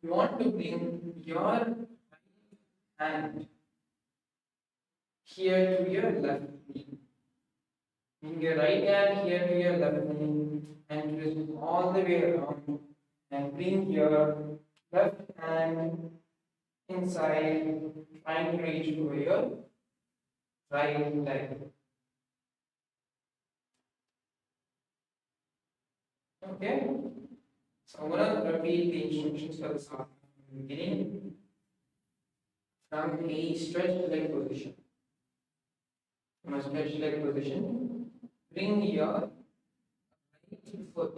you want to bring your right hand here to your left knee. Bring your right hand here to your left knee and twist all the way around and bring your left hand inside, trying to reach over your right leg. Okay? So I'm going to repeat the instructions for this from the beginning. From a stretched leg position. From a stretched leg position, bring your right foot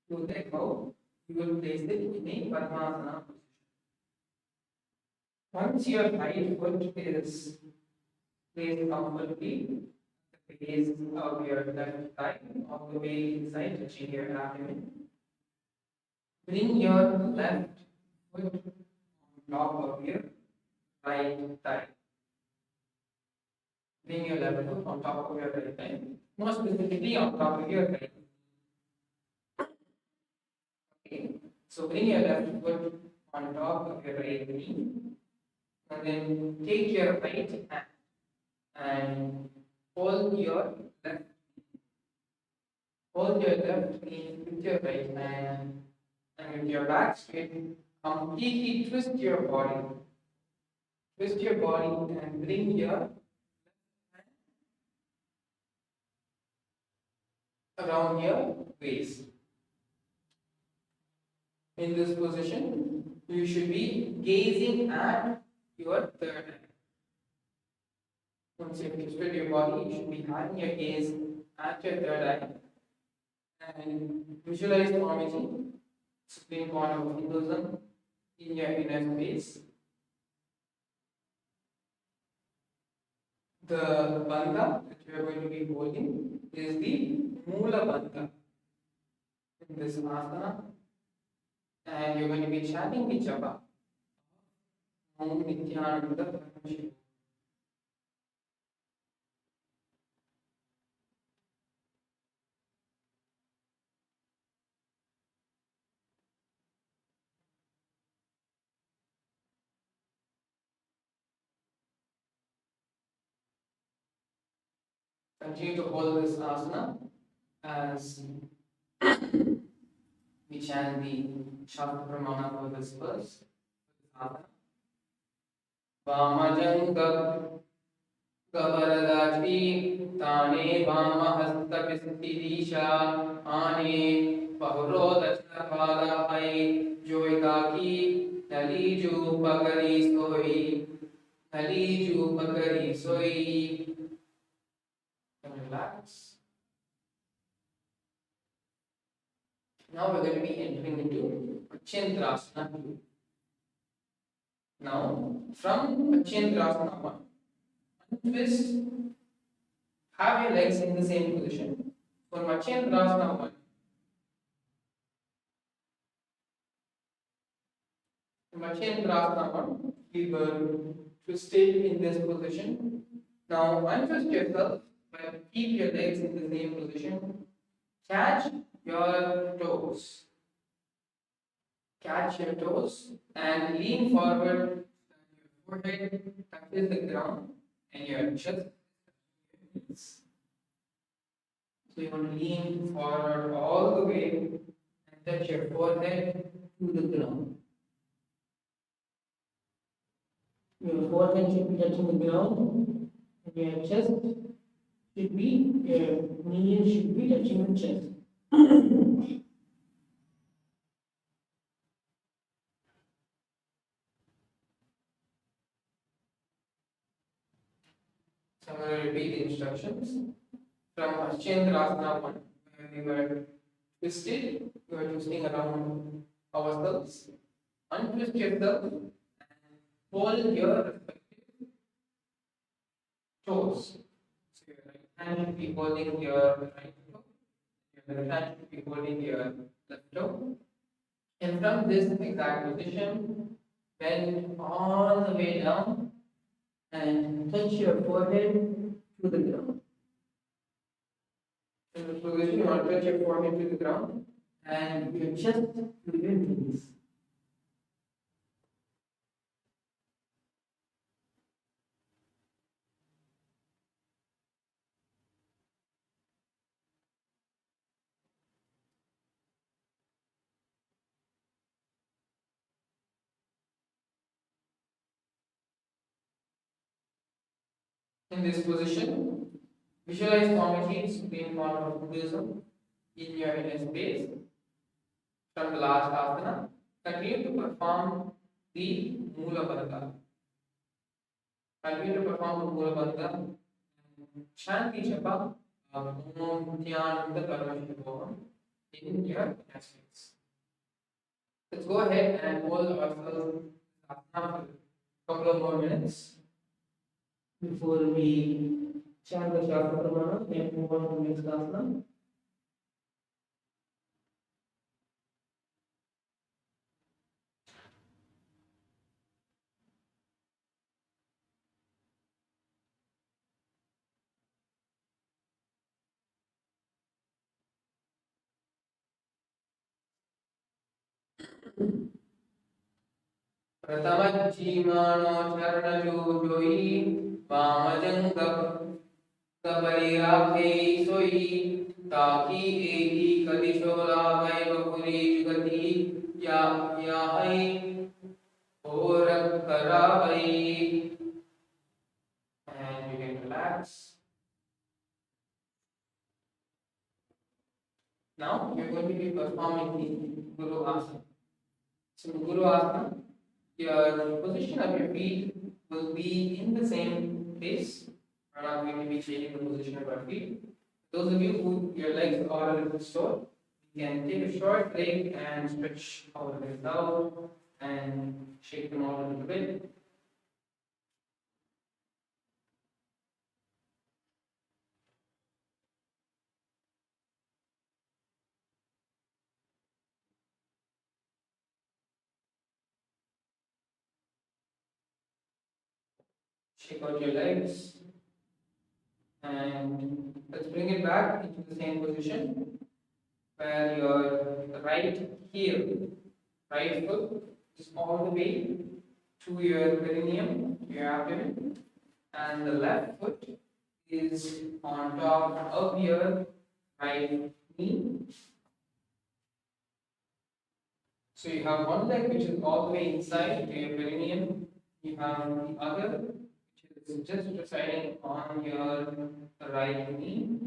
to the elbow. You will place it in a Paramashiva position. Once your right foot is placed comfortably at the base of your left thigh, all the way inside, touching your abdomen, bring your left foot on top of your right thigh. Bring your left foot on top of your right thigh, more specifically on top of your right. Okay, so bring your left foot on top of your right knee, and then take your right hand and hold your left knee. Hold your left knee with your right hand, and with your back straight, completely twist your body. Twist your body and bring your around your waist. In this position, you should be gazing at your third eye. Once you have twisted your body, you should be having your gaze at your third eye and visualize Swamiji, supreme point of Hinduism, in your inner space. The bandha that you are going to be holding is the Mula bandha in this asana, and you're going to be chanting the japa Om Nithyananda Yoga. Continue to hold this asana as we chant the Shastra Pramana for this verse. Vamajanga Gavaradachi Tane Vamahastapistidisha Ane Pahurodachapala Hai Joikaki Naliju Pakari Soi Naliju Pakari Soi. Relax. Now we're going to be entering into Achendrasana. Now, from Achendrasana 1, untwist, have your legs in the same position. For Achendrasana 1, we were twisted in this position. Now, untwist yourself, but keep your legs in the same position. Catch your toes. Catch your toes and lean forward. Your forehead touches the ground and your chest. So you want to lean forward all the way and touch your forehead to the ground. Your forehead should be touching the ground and your chest should be, your knees should be touching the chest. So I'm going to repeat the instructions. From Achendrasana 1, where we were twisted, we were twisting around ourselves. Untwist yourself and hold your respective toes. So your right hand should be holding your right toe, your left hand should be holding your left toe. And from this exact position, bend all the way down and touch your forehead to the ground. In this position, you want to touch your forehead to the ground and your chest to your knees. In this position, visualize Swamiji, supreme point of Buddhism, in your inner space. From the last asana, continue to perform the Mula Bandha. Continue to perform the Mula Bandha. Chant the japa of Om Nithyananda Paramashivam in your inner space. Let's go ahead and hold ourselves asana for a couple of more minutes before we chant the Shastra Pramana and move on to the next asana. Pratama Chimano Charnajo Joi Vamajanga Kabali Rakhe Soi ताकि एकी कदिशोला वै बहुरी जुगति या याहै और करावै. And you can relax. Now we are going to be performing the Guru Asana. So the Guru Asana, your position of your feet will be in the same place. We are not going to be changing the position of our feet. Those of you who your legs are a little sore, you can take a short break and stretch our legs out and shake them out a little bit. Shake out your legs and let's bring it back into the same position where your right heel, right foot is all the way to your perineum, your abdomen, and the left foot is on top of your right knee. So you have one leg which is all the way inside to your perineum, you have the other which is just residing on your right knee.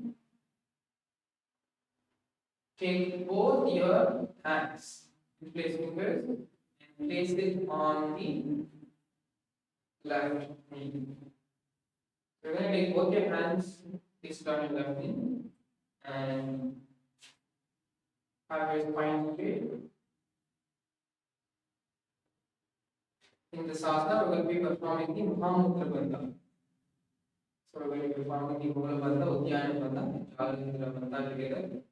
Take both your hands, place fingers, and place it on the left knee. You're going to take both your hands, place it on your left knee, and have your spine straight. In this asana, we're going to be performing the Mahavakya bandha. So we're going to be performing the Mula bandha, Uddiyana bandha, Chalindra bandha together.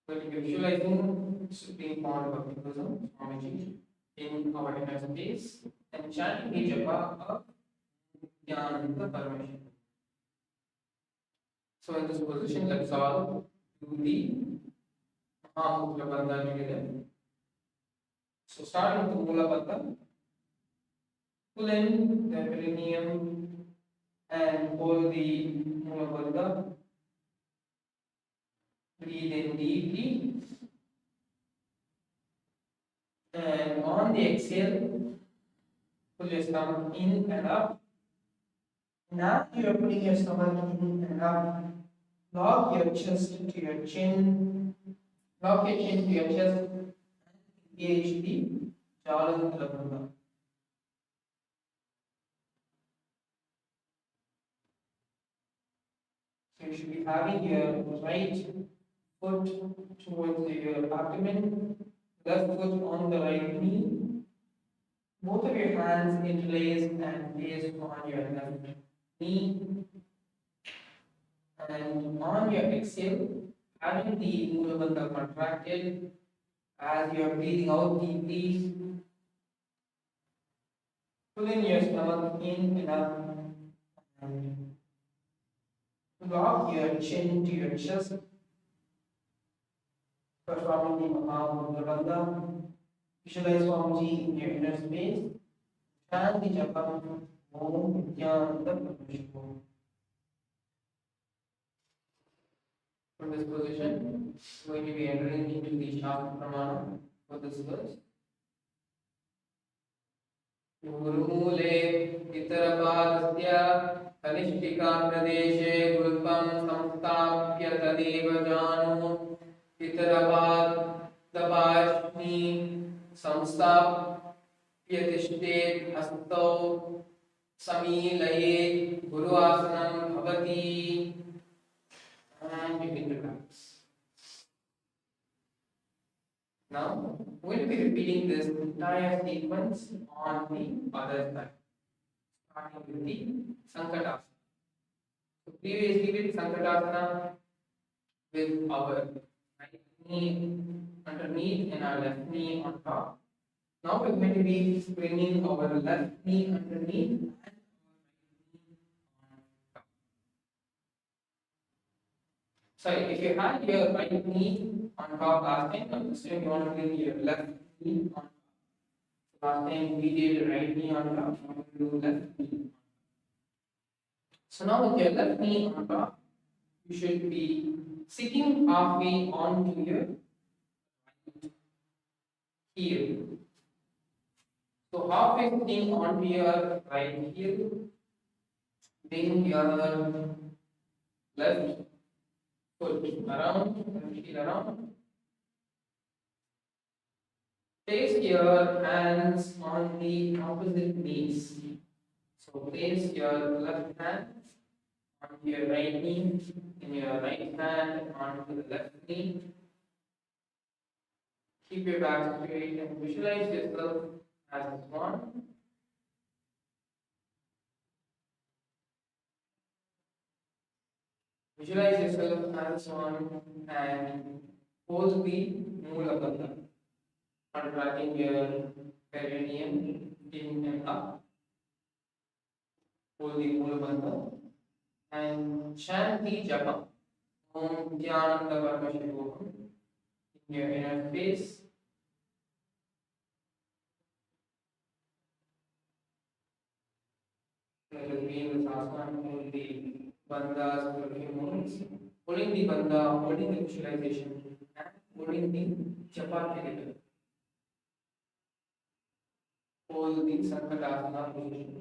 We're going to be visualizing Supreme Fount of Hinduism, Swamiji, in our inner space and chanting the japa of Nithyananda Yoga. So in this position, let's all do the Mahavakya bandha together. So start with the Mula bandha. Pull in the perineum and hold the Mula bandha. Breathe in deeply. And on the exhale, pull your stomach in and up. Now you are putting your stomach in and up. Lock your chest to your chin. Lock your chin to your chest. Engage the Chalindra bandha. So you should be having your right foot towards your abdomen, left foot on the right knee, both of your hands interlaced and placed on your left knee, and on your exhale, having the Mula bandha contracted as you are breathing out deeply. Pull in your stomach in and up, and lock your chin to your chest. Performing the Mahavakya bandha. Visualize Swamiji in your inner space. Chant the japa Om Nithyananda Yoga. From this position, we are going to be entering into the Shastra Pramana for this verse. Gurumule Itarapasya Kanishtika Pradeshe Gurupam Samstapya Tadeva Janu Itarapad Dabashni Samstapya Tishtet Hasto Samilaye Guru Asanam Bhavati. And you can relax. Now, we will be repeating this entire sequence on the other side, starting with the Sankatasana. So, previously we did Sankatasana with our right knee underneath and our left knee on top. Now, we are going to be bringing our left knee underneath and our right knee on top. Sorry, if you had your right knee on top last time, now this time you want to bring your left knee on top. Last time we did right knee on top, now we do left knee on top. So now with your left knee on top, you should be sitting halfway onto your heel. So halfway sitting onto your right heel, bring your left foot around, left heel around. Place your hands on the opposite knees. So place your left hand on your right knee, and your right hand onto the left knee. Keep your back straight and visualize yourself as one. Visualize yourself as one and hold the Mula Bandha, contracting your perineum in and up. Hold the Mula Bandha and chant the japa. Om Nithyananda Yoga in your inner space. Let us be in this asana, hold the bandhas for a few moments. Holding the bandha, holding the visualization, and holding the japa together. Hold the Sankatasana position.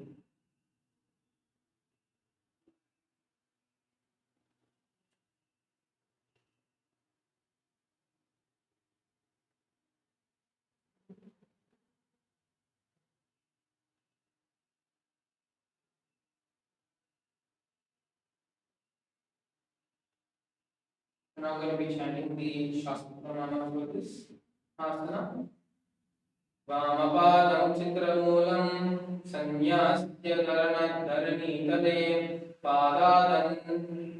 We're now going to be chanting the Shastra Pranayama for this asana. Vamapadam Chitramulam Sanyasya Dharanitale Padadan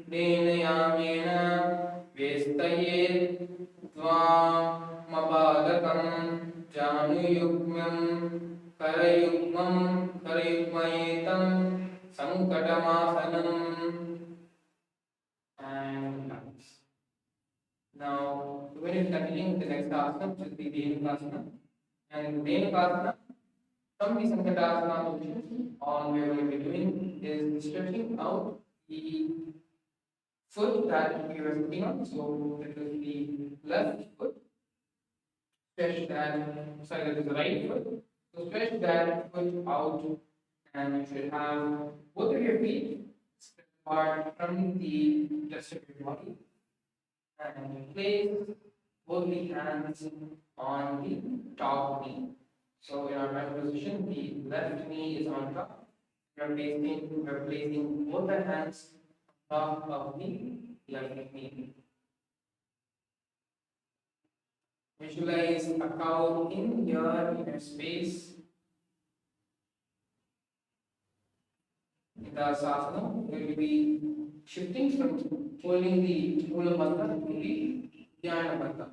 Denayamena Vestayet Dvamapadakam Januyugmam Karayugmayetam Sankatamasanam and relax. Now, we're going to be continuing with the next asana, which is the Dhenukasana. And the Dhenukasana, from the Sankatasana position, all we are going to be doing is stretching out the foot that we were sitting on. So, that is the left foot. Stretch that, sorry, that is the right foot. So, stretch that foot out, and you should have both of your feet spread apart from the rest of your body. And place both the hands on the top knee. So in our right position, the left knee is on top. We are placing both the hands on top of the left knee. Visualize a cow in your inner space. In the asana, we will be shifting from holding the Mula Bandha to the Dhyana Bandha.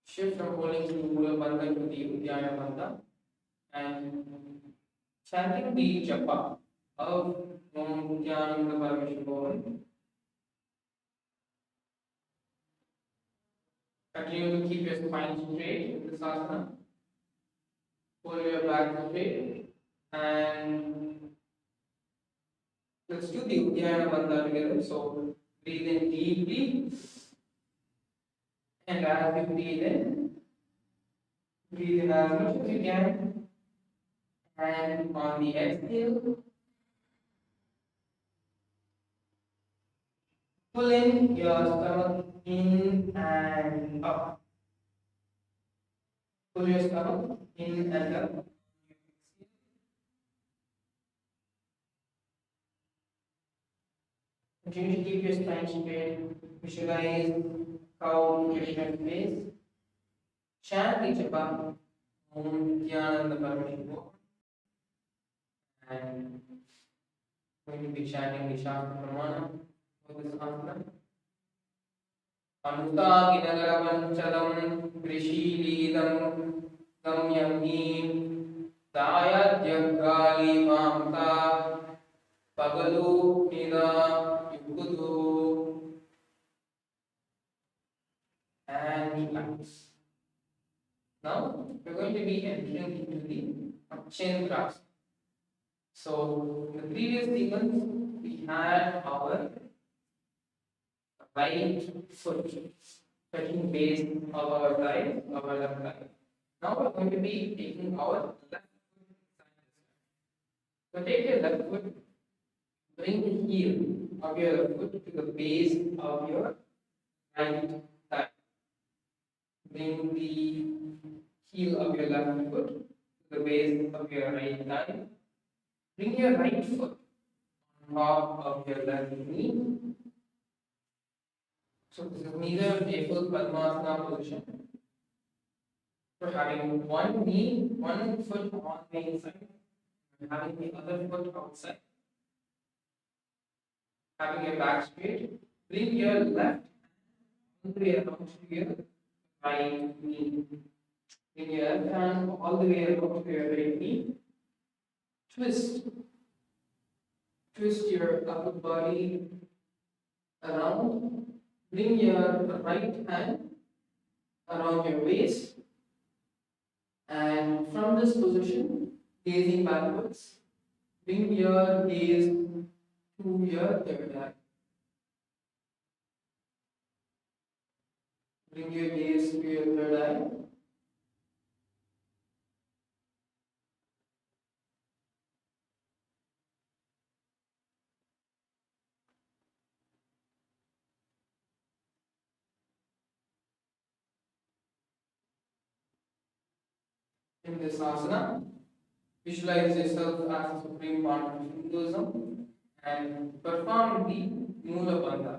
Shift from holding the Mula Bandha to the Dhyana Bandha and chanting the japa of Om Nithyananda Paramashivam. Continue to keep your spine straight in this asana. Pull your back straight and let's do the Dhyana Bandha together. So breathe in deeply, and as you breathe in as much as you can, and on the exhale, pull in your stomach in and up. Pull your stomach in and up. Continue to keep your spine straight. Visualize cow in your face. Chant the japa Om Nithyananda Paramashivam. And going to be chanting the Shastra Pramana for this asana. Anutaginagravanchalam Krishilidam Gamyamni Dayadyagali Mamta Pagalu Nida Yukudu and relax. Now we're going to be entering into the Chendrasana. So in the previous sequence we had our right foot touching base of our thigh, our left thigh. Now we're going to be taking our left foot. So take your left foot, bring the heel of your left foot to the base of your right thigh. Bring the heel of your left foot to the base of your right thigh. Bring your right foot on top of your left knee. So this is neither a full Padmasana position. We're having one knee, one foot on the inside. We're having the other foot outside. Having your back straight. Bring your left all the way around to your right knee. Bring your left hand all the way around to your right knee. Twist. Twist your upper body around. Bring your right hand around your waist. And from this position, gazing backwards, bring your gaze to your third eye. Bring your gaze to your third eye. In this asana, visualize yourself as a supreme part of Hinduism and perform the Mula Bandha.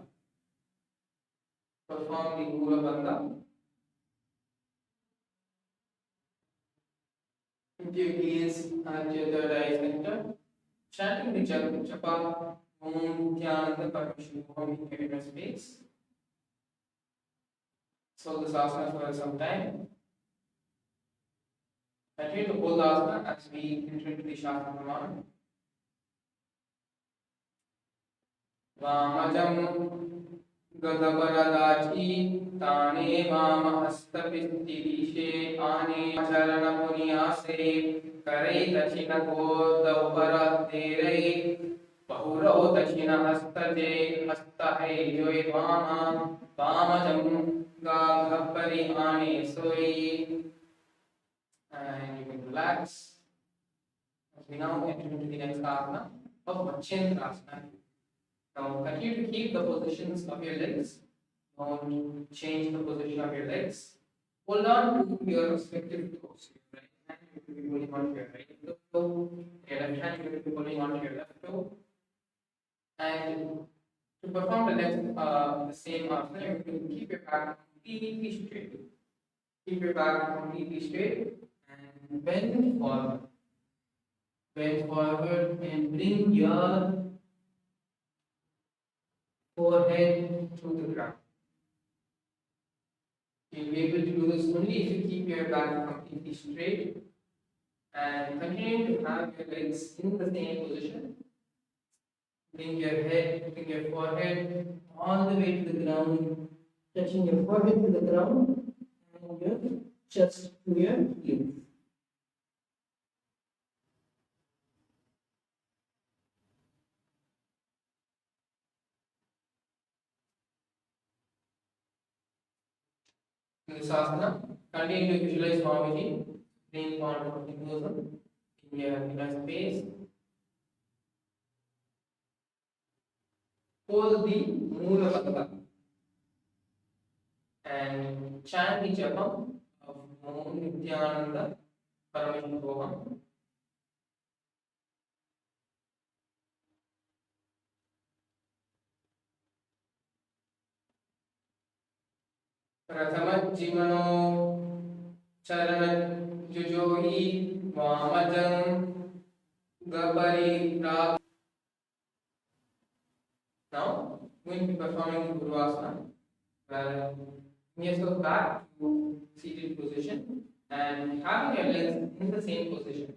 Perform the Mula Bandha. Keep your gaze at your third eye center. Chanting the japa Nithyananda Yoga in your inner space. So this asana for some time. Continue to hold the asana as we enter into the Shastra Pramana. Vamajam Gadabaradachi Tane Vama Hastapistishe Ane Charana Punyase Kare Dachina Godavara Tere Bahuro Dachina Hastaje Hastahe Joy Vama Vamajam Gagapari Ane Soi. And you can relax as we now enter into the next asana of Machendrasana. Now continue to keep the positions of your legs. Don't change the position of your legs. Hold on to your respective toes. Your right hand you will be holding on to your right toe. Your left hand you will be holding on to your left toe. And to perform the same asana, you will keep your back completely straight. Keep your back completely straight. And bend forward. Bend forward and bring your forehead to the ground. You'll be able to do this only if you keep your back completely straight and continue to have your legs in the same position. Bring your head, bring your forehead all the way to the ground, touching your forehead to the ground and your chest to your heels. In this asana, continue to visualize Swamiji, supreme part of Hinduism, in your inner space. Hold the Mula Bandha and chant the japa of Om Nithyananda Paramashivam. Pratama Jimano Charana Jujohi Vamajam Gabari Rab. Now, we will be performing the Guruvasana. Where bring yourself back to seated position and having your legs in the same position.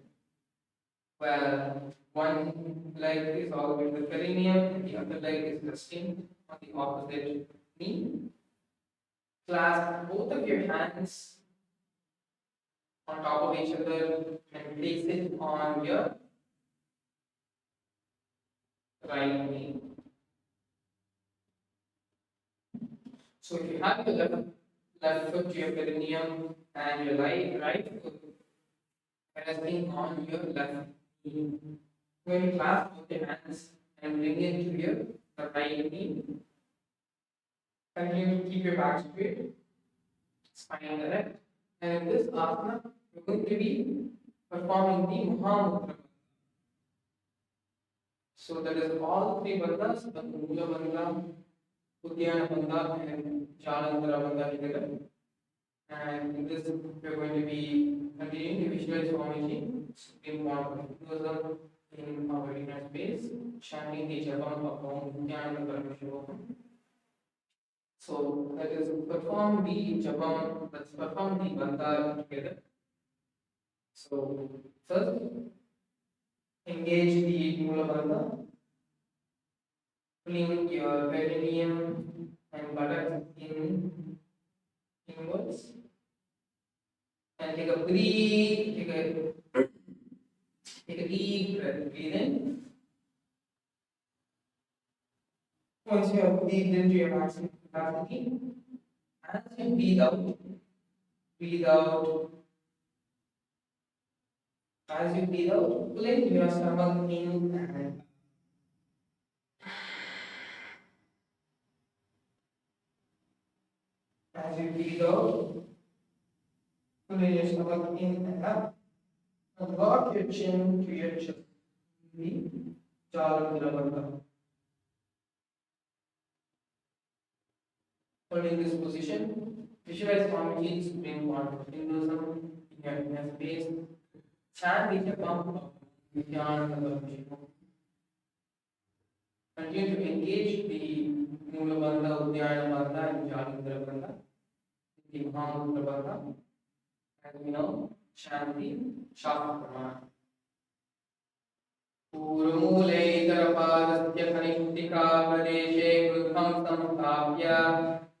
Where one leg is all the way to the perineum and the other leg is resting on the opposite knee. Clasp both of your hands on top of each other and place it on your right knee. So if you have your left foot to your perineum and your right foot resting on your left knee, when you clasp both your hands and bring it to your right knee, continue to keep your back straight, spine erect, and in this asana, you're going to be performing the Mahavakya. So that is all three bandhas, the Mula bandha, Uddiyana bandha, and Jalandhara bandha together. And in this, we're going to be continuing to visualize Swamiji, Supreme Lord of Hinduism, in our inner space, chanting the Japan of Nithyananda Yoga. So that is perform the Japan, let's perform the bandha together. So first, engage the Mula bandha, pulling your perineum and buttocks inwards, and take a deep breath. Breathe in. Once you have breathed into your maximum capacity, as you breathe out. As you breathe out, pulling your stomach in and as you breathe out, pulling your stomach in and up. And lock your chin to your chest. The Chalandra. Holding this position, visualize Swamiji, Supreme Lord of Hinduism, in your inner space. Chant the japa of Nithyananda Yoga. Continue to engage the Mula bandha, Uddiyana bandha, and Jalandhara bandha, the Mahavakya bandha. As we know, chant the Krama. पूर्वमूलेतरपादस्य कनिष्ठिकाप्रदेशे कृतं संस्थाप्य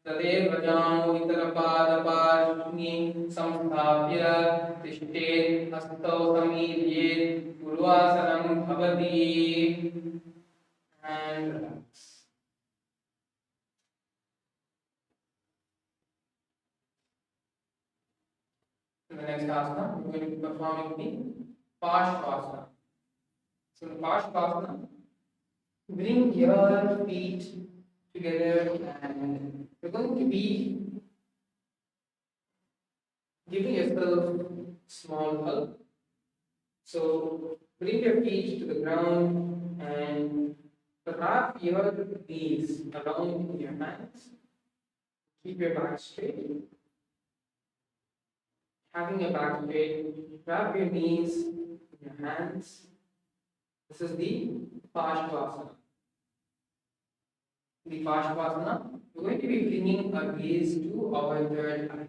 तदेव जानो इतरपादपार्श्वे संस्थाप्य तिष्ठेत् हस्तौ समीर्येत् पूर्वासनं भवति and relax. In the next asana, we are going to be performing the Parshvasana. So in Parshvasana, bring your feet together and you're going to be giving yourself small hug. So bring your feet to the ground and wrap your knees around your hands. Keep your back straight. Having your back straight, wrap your knees in your hands. This is the Parshvasana. The Parshvasana, we're going to be bringing our gaze to our third eye.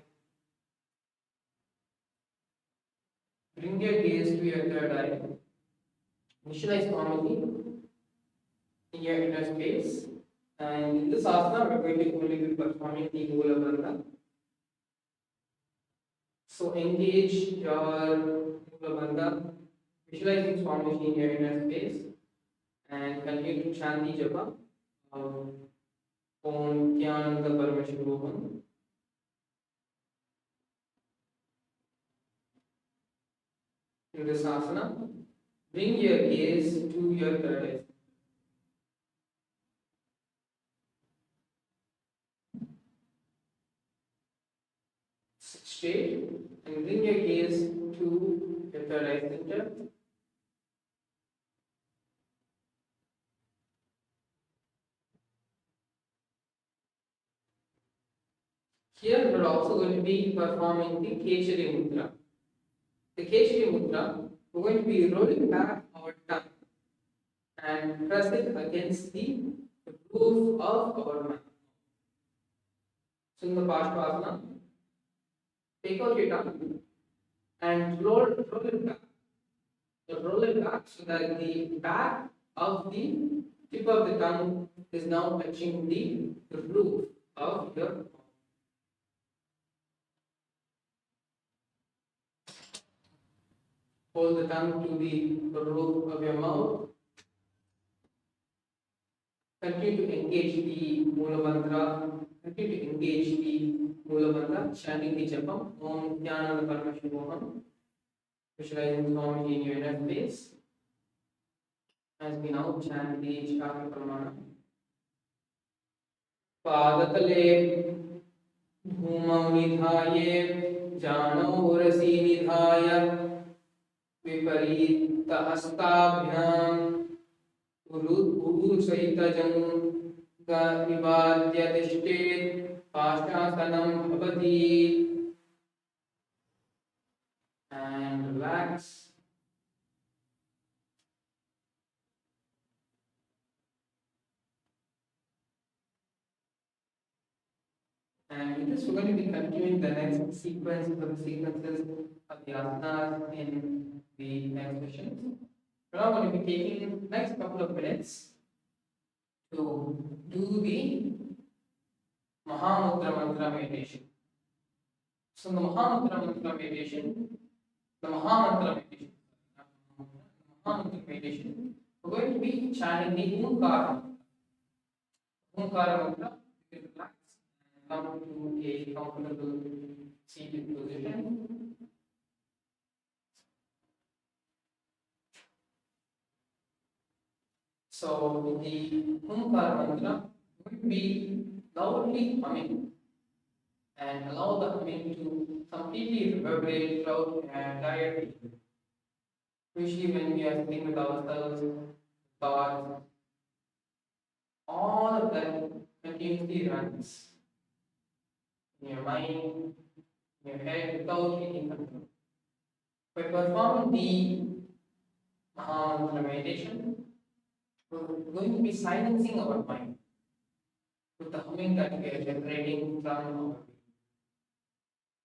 Bring your gaze to your third eye. Visualize Swamiji in your inner space. And in this asana, we're going to only be performing the Mula bandha. So engage your Mula bandha. Visualizing Swamiji in your inner space and continue to chant the japa of PONTIFF. In this asana, bring your gaze to your third eye. Sit straight and bring your gaze to your third eye center. Here we are also going to be performing the Kechari Mudra. The Kechari Mudra, we're going to be rolling back our tongue and press it against the roof of our mouth. So in the Parshvasana, take out your tongue and roll it back. Roll it back so that the back of the tip of the tongue is now touching the roof of your mouth. Hold the tongue to the roof of your mouth Continue to engage the Mula Mantra, continue to engage the Mula Mantra, chanting the Japam, Om Nithyananda Paramashivam, visualizing Swami in your inner space, as we now chant the Chakra Pramana. Padatale Bhumau Nidhaye, Jano Rasi Nidhaya, Viparita Hastabhyam, Uru Sahita Janga Vivadya Dishtet, Pashasanam Bhavati, and relax. And with this, we're going to be continuing the next sequence of the sequences of the asanas in the next sessions. We're now going to be taking the next couple of minutes to do the Mahamudra Mantra meditation. So, the Mahamudra Mantra meditation, we're going to be chanting the Omkara Mantra. You can relax and come to a comfortable seated position. So, the Omkara Mantra will be loudly humming and allow the humming to completely reverberate throughout the entire being. Usually, when we are sitting with ourselves, thoughts, all of that continuously runs in your mind, in your head, without any control. By performing the Mahamantra meditation, we're going to be silencing our mind with the humming that we are generating from our being.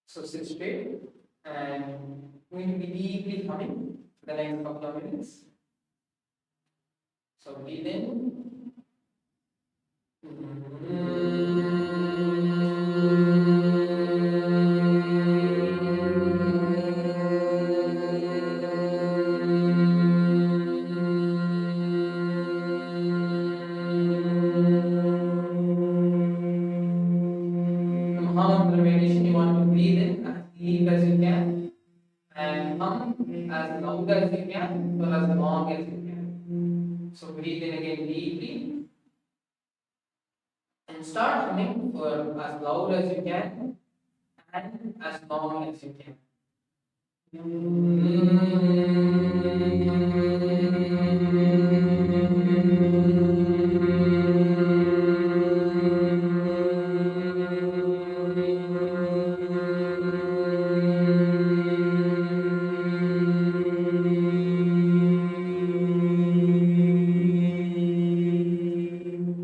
So sit straight and we're going to be deeply humming for the next couple of minutes. So breathe in. Mahamantra meditation, you want to breathe in as deep as you can and hum as loud as you can or as long as you can. So breathe in again deeply and start humming for as loud as you can and as long as you can.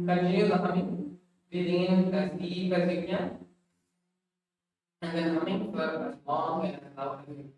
Continue the humming, breathing in as deep as you can, and then humming for as long and as loud as you can.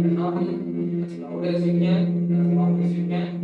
and hum as loud as you can, as long as you can.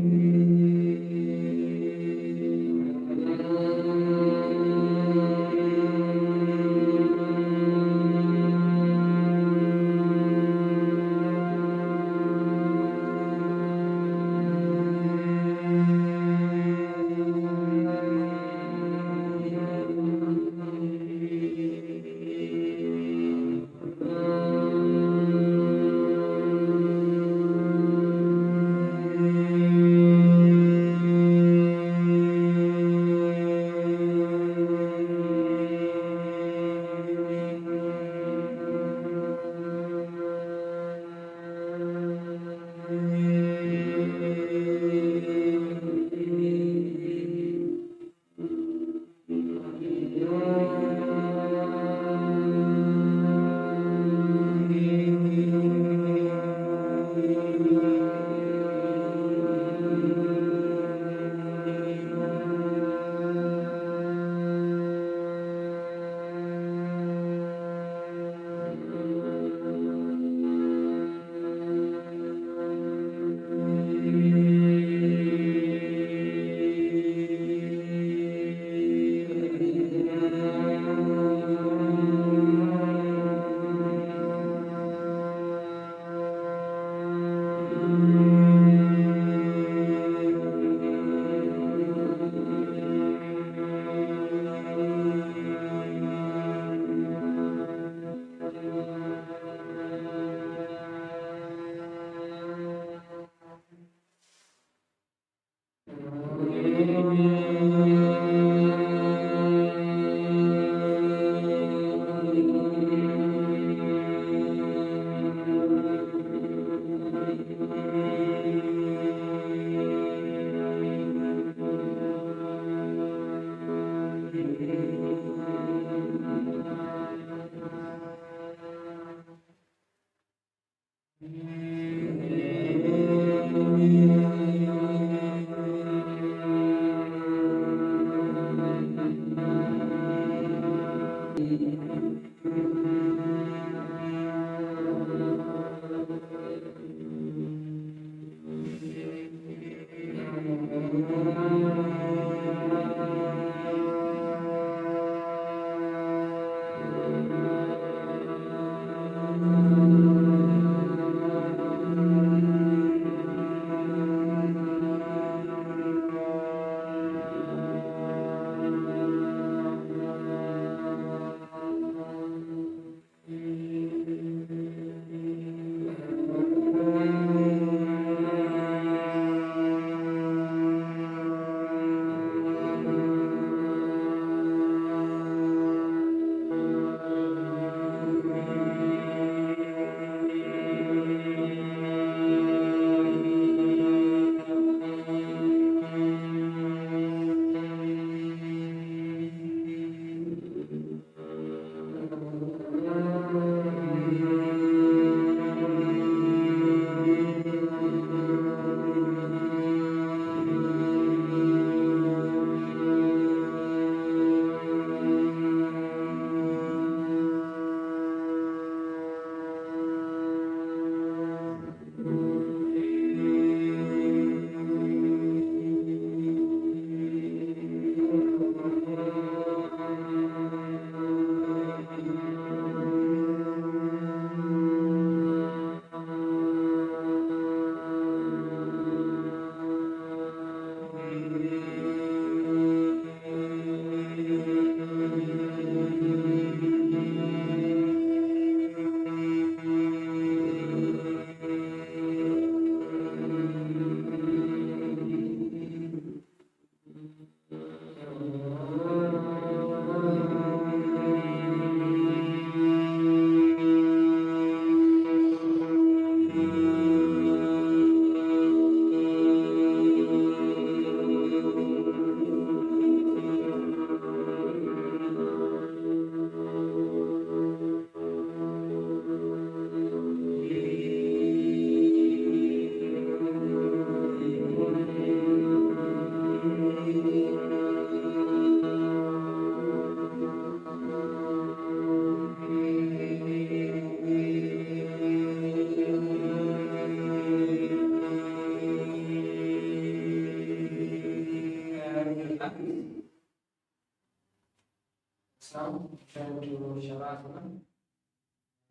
asana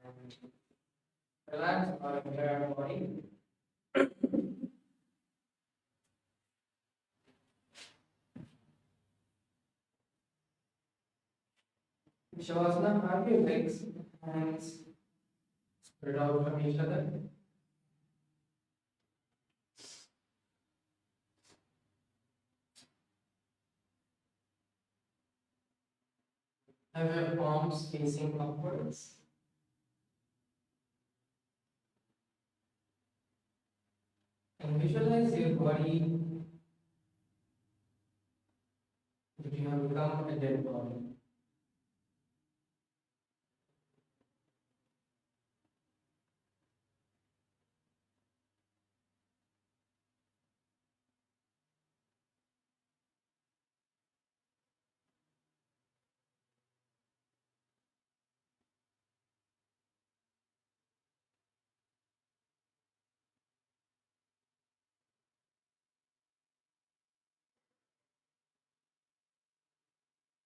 and relax our entire body. Shavasana, have your legs, hands spread out from each other. Have your palms facing upwards. And visualize your body that you have become a dead body.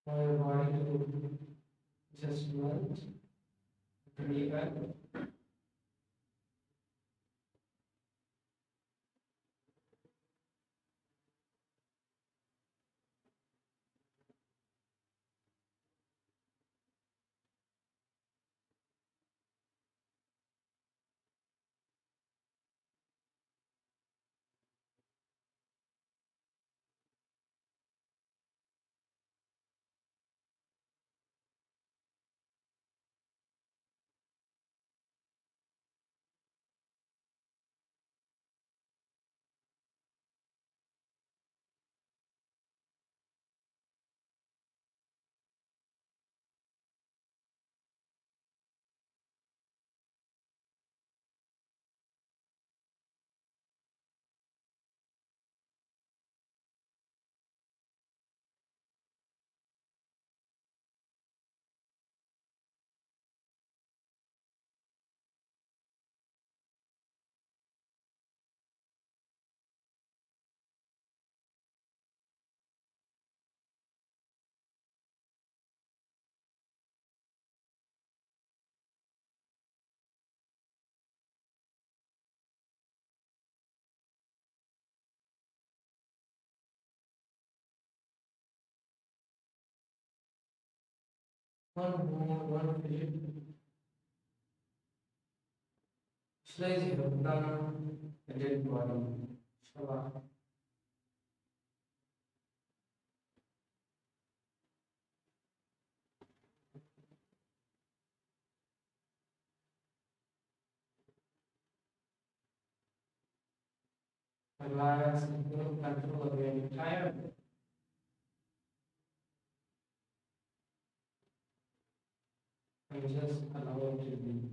For your body to just melt, breathe out. One more, one fidget. Visualize you have become a dead body. Shavasana. Relax and feel control of your entire body. And just allow it to be.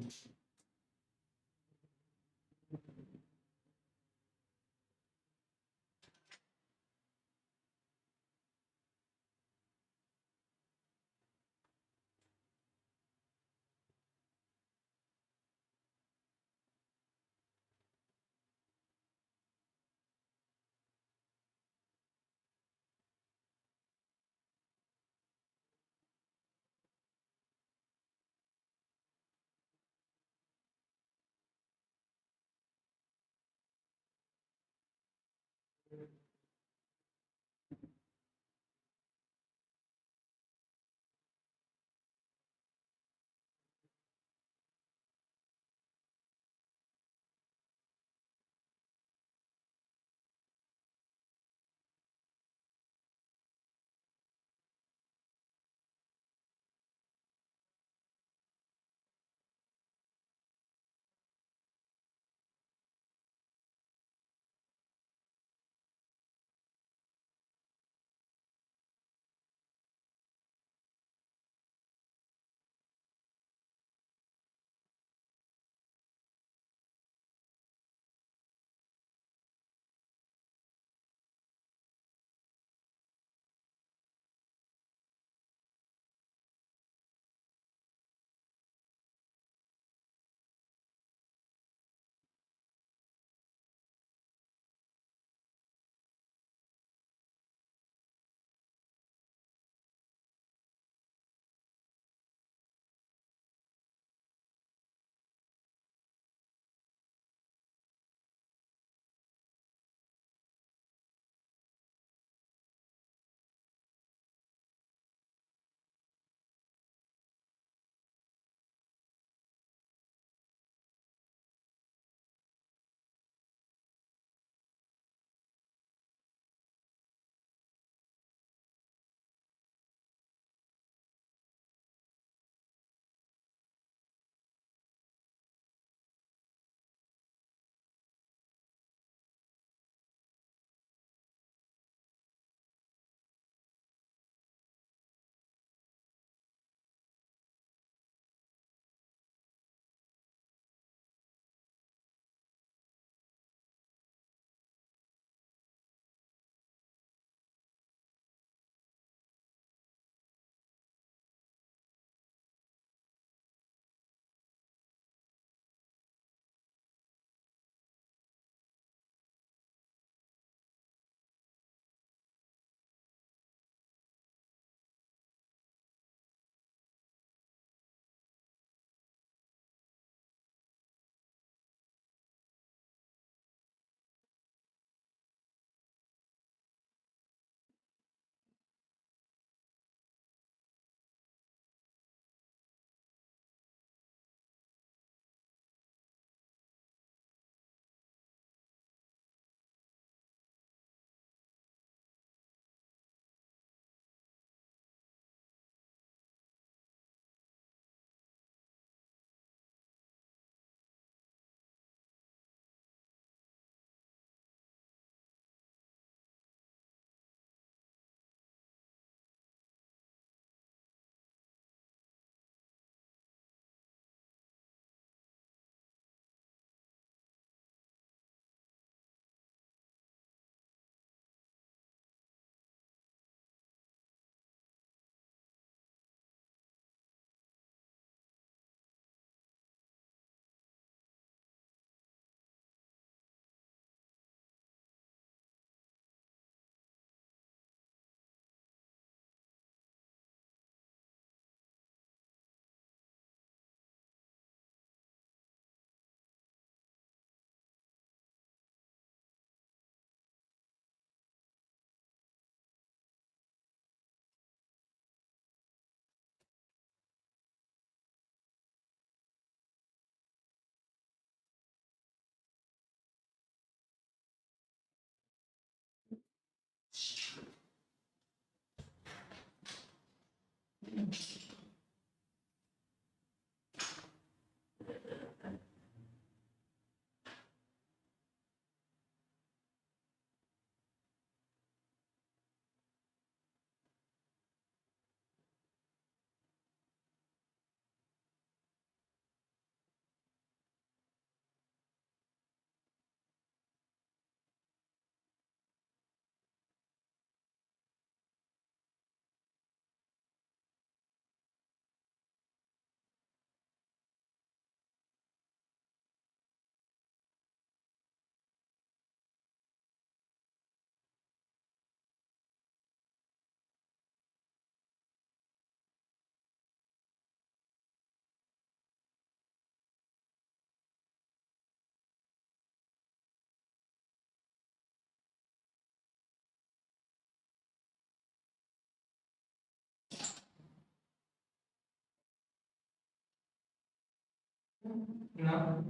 Now,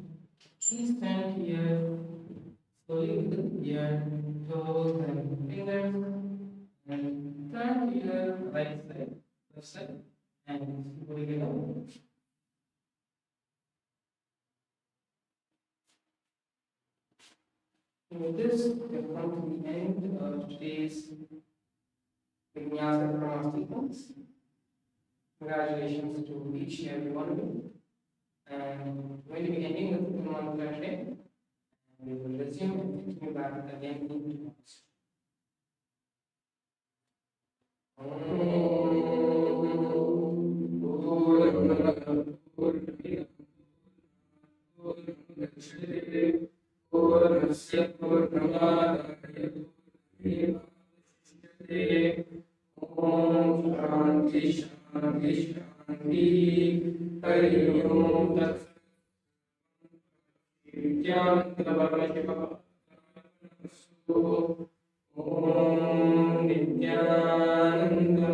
please stand here slowly with your toes and fingers and turn to your right side, left side, and slowly get up. With this, we have come to the end of today's Vinyasa Krama sequence. Congratulations to each and every one of you. And we're going to be ending with the mantra today. And we will resume and continue back again in 2 months. Om Nithyananda